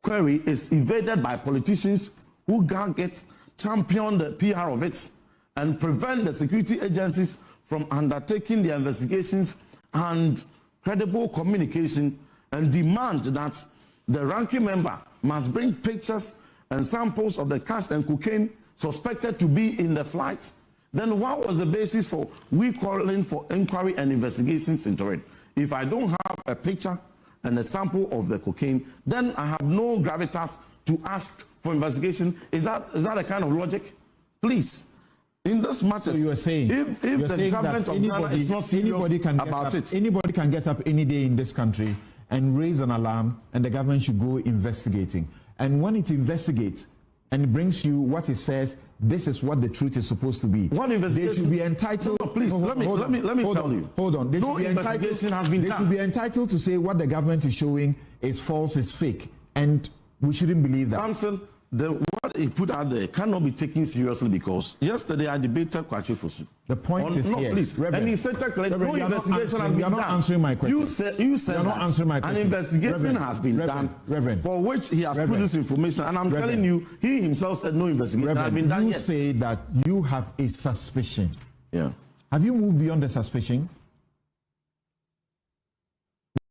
query is evaded by politicians who can't champion the PR of it and prevent the security agencies from undertaking their investigations and credible communication, and demand that the ranking member must bring pictures and samples of the cash and cocaine suspected to be in the flight, then what was the basis for we calling for inquiry and investigations into it? If I don't have a picture and a sample of the cocaine, then I have no gravitas to ask for investigation. Is that a kind of logic? Please. In this matter, so you are saying, if the government of Ghana is not serious about it, anybody can get up any day in this country and raise an alarm, and the government should go investigating. And when it investigates and it brings you what it says, this is what the truth is supposed to be. What investigation? They should be entitled. No, please, let me tell you. Hold on. They no investigation has been done. They should be entitled to say what the government is showing is false, is fake, and we shouldn't believe that. Samson, what he put out there cannot be taken seriously because yesterday I debated Kwachu Fosu. The point is here. Please. Reverend, and he said no investigation has been done. You are not answering my question. You said you're not answering my question. An investigation has been done for which he has put this information, and I'm telling you, he himself said no investigation has been done yet. You say that you have a suspicion. Yeah. Have you moved beyond the suspicion?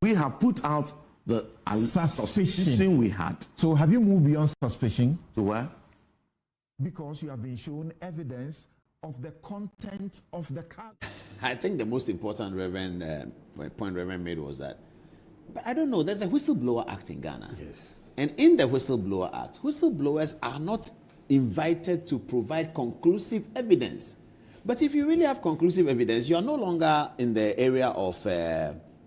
We have put out the suspicion we had. So have you moved beyond suspicion? To where? because you have been shown evidence of the content of the car. I think the most important point Reverend made was that, but I don't know, there's a Whistleblower Act in Ghana. Yes. And in the Whistleblower Act, whistleblowers are not invited to provide conclusive evidence. But if you really have conclusive evidence, you are no longer in the area of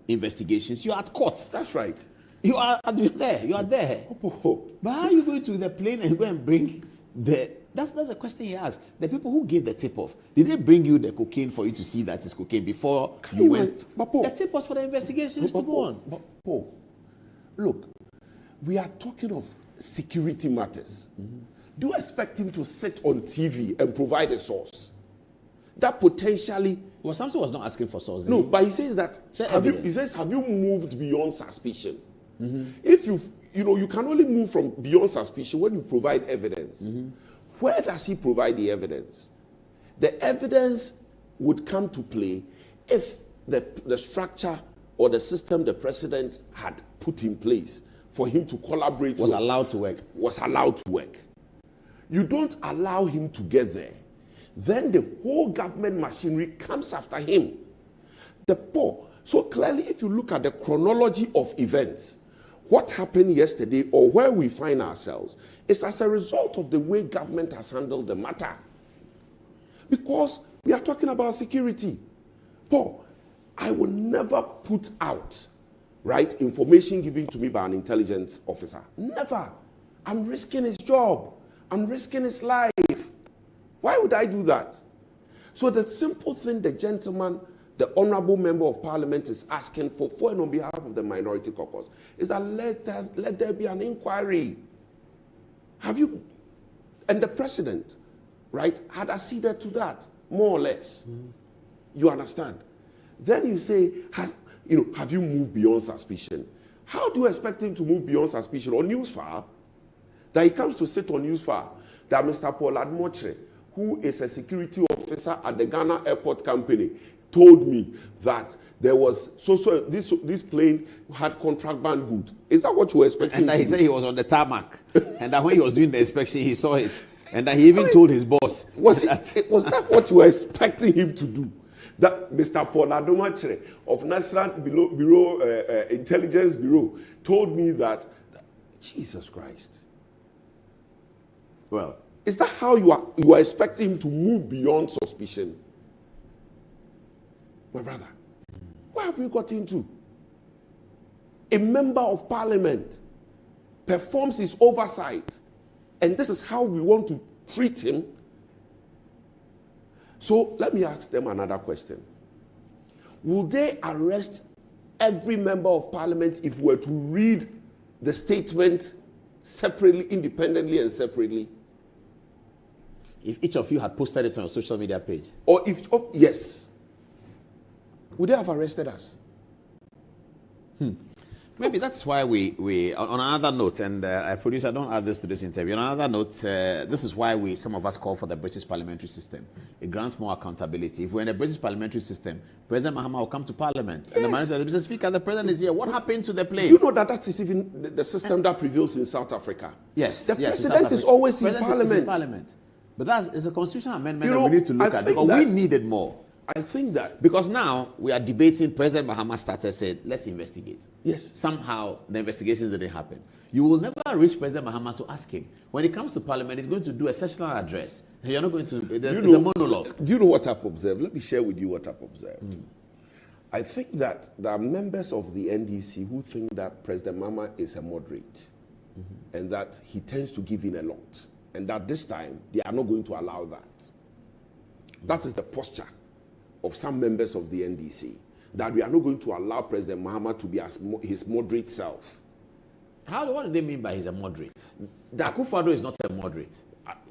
investigations. You are at court. That's right. You are there. You are there. But how are you going to the plane and go and bring the... That's a question he asked. The people who gave the tip-off, did they bring you the cocaine for you to see that it's cocaine before you went? The tip was for the investigations to go on. But Paul, look, we are talking of security matters. Do you expect him to sit on TV and provide a source? That potentially... Well, Samson was not asking for source. No, but he says that... Have you moved beyond suspicion? If you can only move from beyond suspicion when you provide evidence. Where does he provide the evidence? The evidence would come to play if the structure or the system the president had put in place for him to collaborate was allowed to work. You don't allow him to get there. Then the whole government machinery comes after him. So clearly, if you look at the chronology of events, what happened yesterday or where we find ourselves is as a result of the way government has handled the matter. Because we are talking about security. Paul, I will never put out, information given to me by an intelligence officer. Never. I'm risking his job. I'm risking his life. Why would I do that? So the simple thing the gentleman, the honorable member of parliament is asking for and on behalf of the minority caucus is that let there be an inquiry. And the president, had acceded to that, more or less. You understand? Then you say, have you moved beyond suspicion? How do you expect him to move beyond suspicion? On Newsfile, that he comes to sit on Newsfile, that Mr. Paul Admotre, who is a security officer at the Ghana Airport Company, told me that there was this plane had contraband good. Is that what you were expecting? And that he said he was on the tarmac, and that when he was doing the inspection, he saw it, and that he even told his boss. Was that what you were expecting him to do? That Mr. Paul Adomachere of National Bureau Intelligence Bureau told me that Jesus Christ. Well, is that how you are expecting him to move beyond suspicion? My brother, where have you got into? A member of parliament performs his oversight, and this is how we want to treat him. So let me ask them another question. Will they arrest every member of parliament if we were to read the statement separately, independently, and separately? If each of you had posted it on your social media page? Or yes. Would they have arrested us? Maybe that's why we on another note, and producer, don't add this to this interview. On another note, this is why some of us call for the British parliamentary system. It grants more accountability. If we're in a British parliamentary system, President Mahama will come to Parliament, and the Mr. Speaker, the President is here. What happened to the plane? You know that is even the system that prevails in South Africa. Yes, the President is always in Parliament. But it's a constitutional amendment that we need to look at, because we needed more. I think that because now we are debating. President Mahama said, let's investigate. Yes. Somehow the investigations didn't happen. You will never reach President Mahama to ask him. When it comes to Parliament, he's going to do a sessional address. You're not going to. It's a monologue. Do you know what I've observed? Let me share with you what I've observed. I think that there are members of the NDC who think that President Mahama is a moderate, and that he tends to give in a lot, and that this time they are not going to allow that. That is the posture of some members of the NDC, that we are not going to allow President Mahama to be his moderate self. What do they mean by he's a moderate? Akufo-Addo is not a moderate.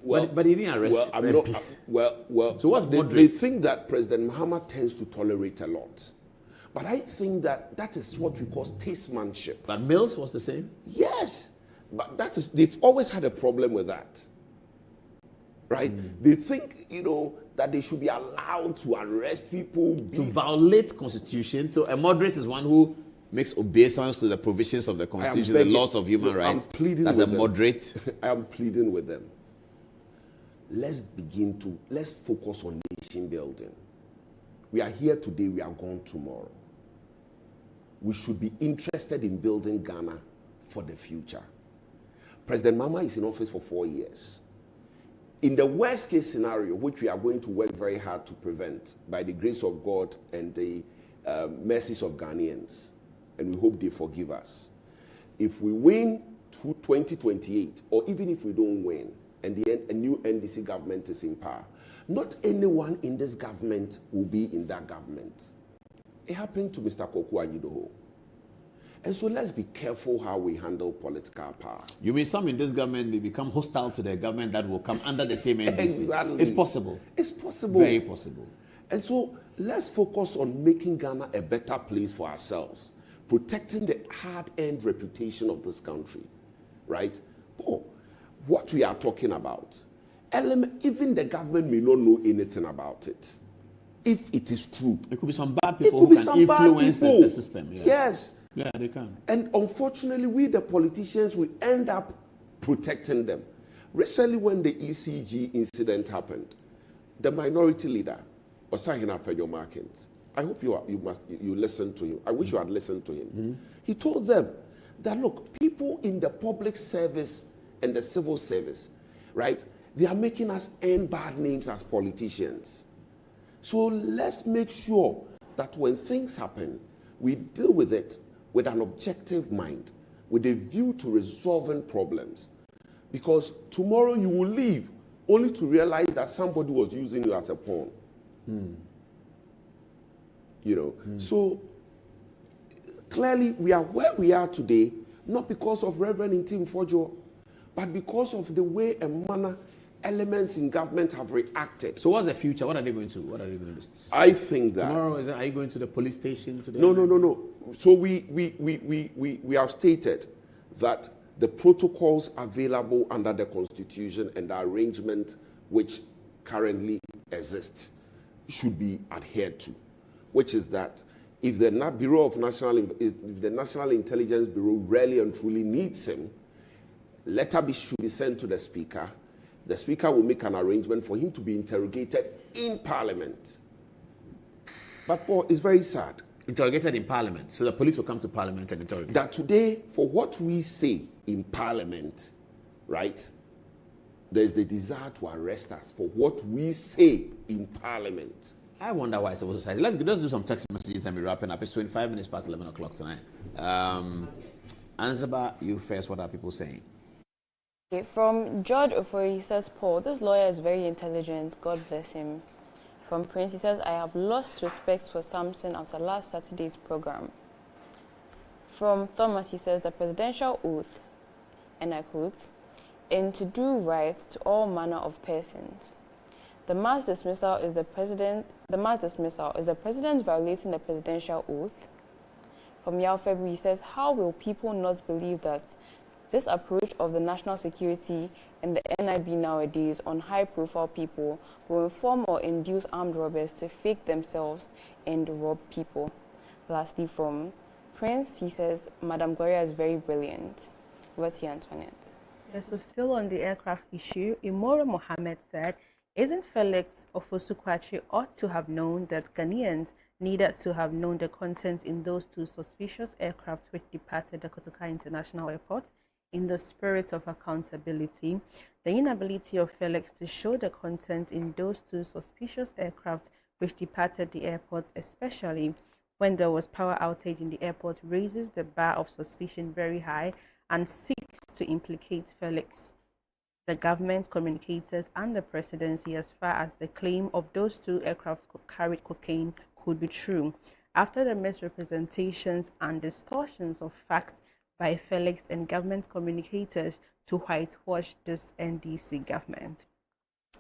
But he didn't arrest MPs. So what's moderate? They think that President Mahama tends to tolerate a lot. But I think that is what we call statesmanship. But Mills was the same? Yes. But they've always had a problem with that. Right? They think, that they should be allowed to arrest people. To violate constitution. So a moderate is one who makes obeisance to the provisions of the constitution, the laws of human rights. I'm pleading as a moderate. I am pleading with them. let's focus on nation building. We are here today, we are gone tomorrow. We should be interested in building Ghana for the future. President Mahama is in office for 4 years. In the worst case scenario, which we are going to work very hard to prevent by the grace of God and the mercies of Ghanaians, and we hope they forgive us. If we win 2028, or even if we don't win, and a new NDC government is in power, not anyone in this government will be in that government. It happened to Mr. Koku Anyidoho. And so let's be careful how we handle political power. You mean some in this government may become hostile to the government that will come under the same NDC? Exactly. It's possible. It's possible. Very possible. And so let's focus on making Ghana a better place for ourselves, protecting the hard-earned reputation of this country, right? Oh, what we are talking about, even the government may not know anything about it. If it is true. It could be some bad people who can influence the system. Yeah. Yes. Yeah, they can. And unfortunately, we, the politicians, we end up protecting them. Recently, when the ECG incident happened, the minority leader, Osahina Fejo Markins, I hope you listened to him. I wish you had listened to him. Mm-hmm. He told them that, look, people in the public service and the civil service, right, they are making us earn bad names as politicians. So let's make sure that when things happen, we deal with it with an objective mind, with a view to resolving problems. Because tomorrow you will leave only to realize that somebody was using you as a pawn. You know, so clearly we are where we are today, not because of Reverend Ntim Fojo, but because of the way and manner elements in government have reacted. So what's the future? What are they going to say? I think that tomorrow are you going to the police station today? No. So we have stated that the protocols available under the Constitution and the arrangement which currently exists should be adhered to, which is that if the National Intelligence Bureau really and truly needs him, letter should be sent to the Speaker. The Speaker will make an arrangement for him to be interrogated in Parliament. But Paul, it's very sad. Interrogated in Parliament. So the police will come to Parliament and interrogate. That today, for what we say in Parliament, right, there's the desire to arrest us for what we say in Parliament. I wonder why civil society. Let's do some text messages and be wrapping up. It's 25 minutes past 11 o'clock tonight. Ansaba, you first. What are people saying? Okay, from George Ofori, he says, Paul, this lawyer is very intelligent. God bless him. From Prince, he says, I have lost respect for Samson after last Saturday's program. From Thomas, he says, the presidential oath, and I quote, and to do right to all manner of persons. The mass dismissal is the president violating the presidential oath. From Yao February, he says, how will people not believe that this approach of the national security and the NIB nowadays on high-profile people will inform or induce armed robbers to fake themselves and rob people? Lastly, from Prince, he says, Madam Gloria is very brilliant. Over to you, Antoinette. Yes, so still on the aircraft issue, Imora Mohammed said, isn't Felix Ofosu-Kwakye ought to have known that Ghanaians needed to have known the content in those two suspicious aircraft which departed the Kotoka International Airport in the spirit of accountability? The inability of Felix to show the content in those two suspicious aircraft which departed the airport, especially when there was power outage in the airport, raises the bar of suspicion very high and seeks to implicate Felix, the government, communicators, and the presidency as far as the claim of those two aircraft carried cocaine could be true. After the misrepresentations and distortions of facts by Felix and government communicators to whitewash this NDC government.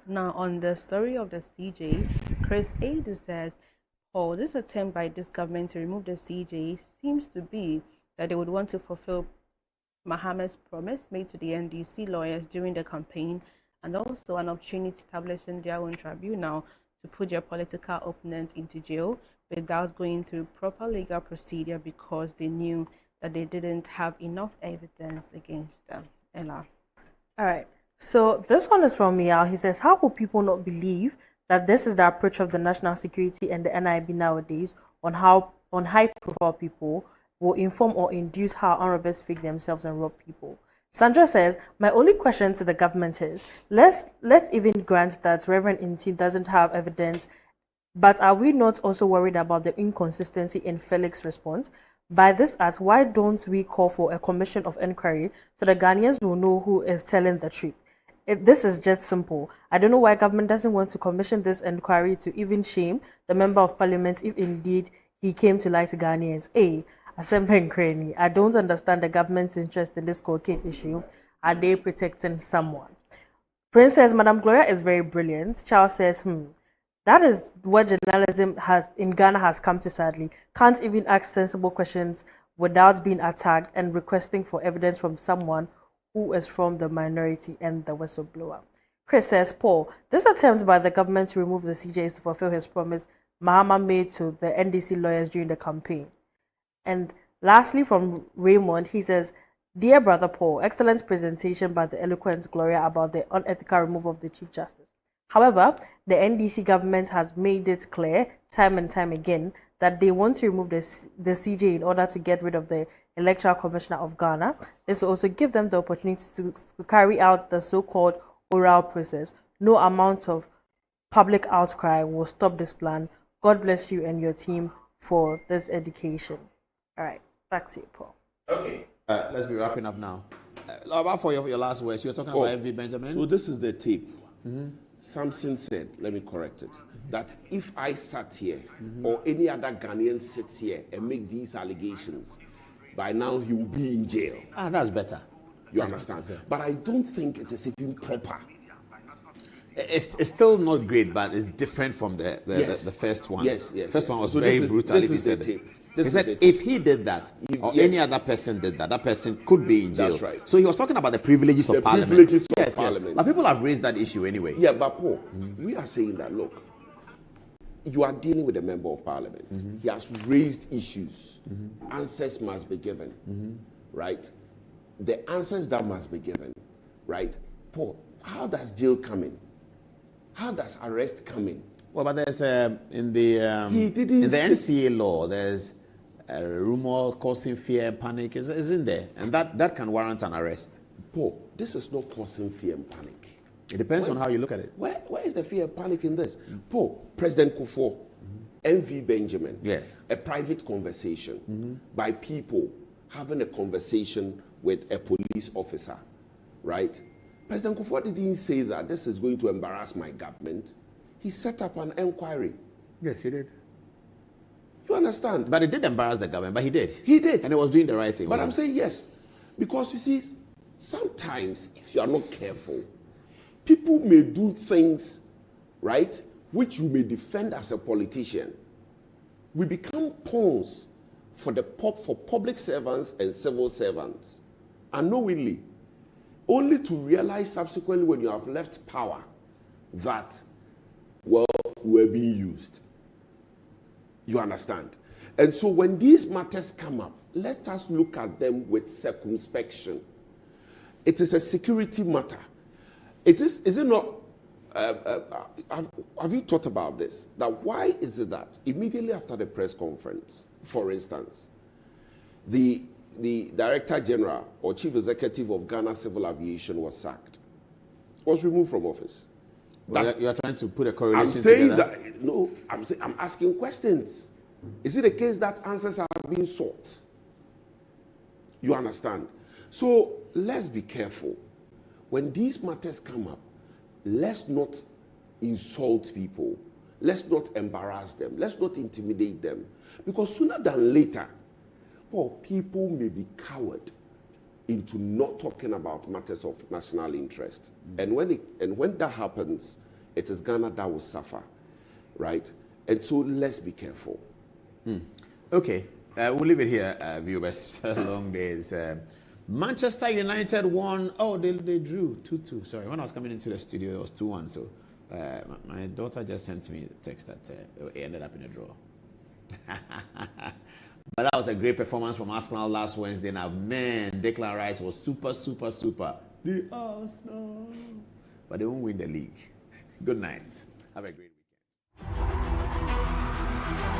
Now, on the story of the CJ, Chris Adu says, Paul, this attempt by this government to remove the CJ seems to be that they would want to fulfill Mohammed's promise made to the NDC lawyers during the campaign, and also an opportunity establishing their own tribunal to put their political opponent into jail without going through proper legal procedure because they knew that they didn't have enough evidence against them. Ella. All right. So this one is from Miao. He says, how will people not believe that this is the approach of the national security and the NIB nowadays on how high-profile people will inform or induce how armed robbers fake themselves and rob people? Sandra says, my only question to the government is, let's even grant that Reverend Inti doesn't have evidence, but are we not also worried about the inconsistency in Felix's response? By this act, why don't we call for a commission of inquiry so the Ghanaians will know who is telling the truth? This is just simple. I don't know why government doesn't want to commission this inquiry to even shame the member of parliament if indeed he came to lie to Ghanaians. I don't understand the government's interest in this cocaine issue. Are they protecting someone? Prince says, Madam Gloria is very brilliant. Charles says, that is what journalism in Ghana has come to, sadly. Can't even ask sensible questions without being attacked and requesting for evidence from someone who is from the minority and the whistleblower. Chris says, Paul, this attempt by the government to remove the CJ is to fulfill his promise Mahama made to the NDC lawyers during the campaign. And lastly, from Raymond, he says, Dear Brother Paul, excellent presentation by the eloquent Gloria about the unethical removal of the Chief Justice. However, the NDC government has made it clear time and time again that they want to remove the CJ in order to get rid of the Electoral Commissioner of Ghana. This will also give them the opportunity to carry out the so-called oral process. No amount of public outcry will stop this plan. God bless you and your team for this education. All right, back to you, Paul. Okay. Let's be wrapping up now. About for your last words, you were talking about MV Benjamin. So this is the tape. Samson said, let me correct it, that if I sat here or any other Ghanaian sits here and makes these allegations, by now he will be in jail. That's better. You understand? But I don't think it is even proper. It's still not great, but it's different from the first one. Yes. First one was very brutal. If he said it. He said if he did that, or any other person did that, that person could be in jail. That's right. So he was talking about the privileges of parliament. Yes. But people have raised that issue anyway. Yeah, but Paul, we are saying that, look, you are dealing with a member of parliament. He has raised issues. Answers must be given, right? The answers that must be given, right? Paul, how does jail come in? How does arrest come in? Well, but there's in the NCA law, there's a rumor causing fear and panic isn't there, and that can warrant an arrest. Paul, this is not causing fear and panic. It depends on how you look at it. Where is the fear and panic in this? Paul, President Kufuor, MV Benjamin, yes, a private conversation by people having a conversation with a police officer, right? President Kufuor didn't say that this is going to embarrass my government. He set up an inquiry. Yes, he did. You understand? But it did embarrass the government, but he did. He did. And he was doing the right thing. But I'm saying yes. Because you see, sometimes if you are not careful, people may do things, right, which you may defend as a politician. We become pawns for public servants and civil servants, unknowingly, only to realize subsequently when you have left power that, well, we're being used. You understand? And so when these matters come up, let us look at them with circumspection. It is a security matter. Is it not? Have you thought about this? That why is it that immediately after the press conference, for instance, the Director General or Chief Executive of Ghana Civil Aviation was sacked, was removed from office? Well, you are trying to put a correlation I'm saying together. that, no, I'm asking questions. Is it a case that answers are being sought? You understand? So let's be careful. When these matters come up, let's not insult people. Let's not embarrass them. Let's not intimidate them. Because sooner than later, people may be cowed into not talking about matters of national interest. And when that happens, it is Ghana that will suffer, right? And so let's be careful. Okay, we'll leave it here, viewers. Long days. Manchester United won. Oh, they drew 2-2. Sorry, when I was coming into the studio, it was 2-1. So my daughter just sent me a text that it ended up in a draw. But that was a great performance from Arsenal last Wednesday. Now, man, Declan Rice was super The Arsenal. But they won't win the league. Good night. Have a great weekend.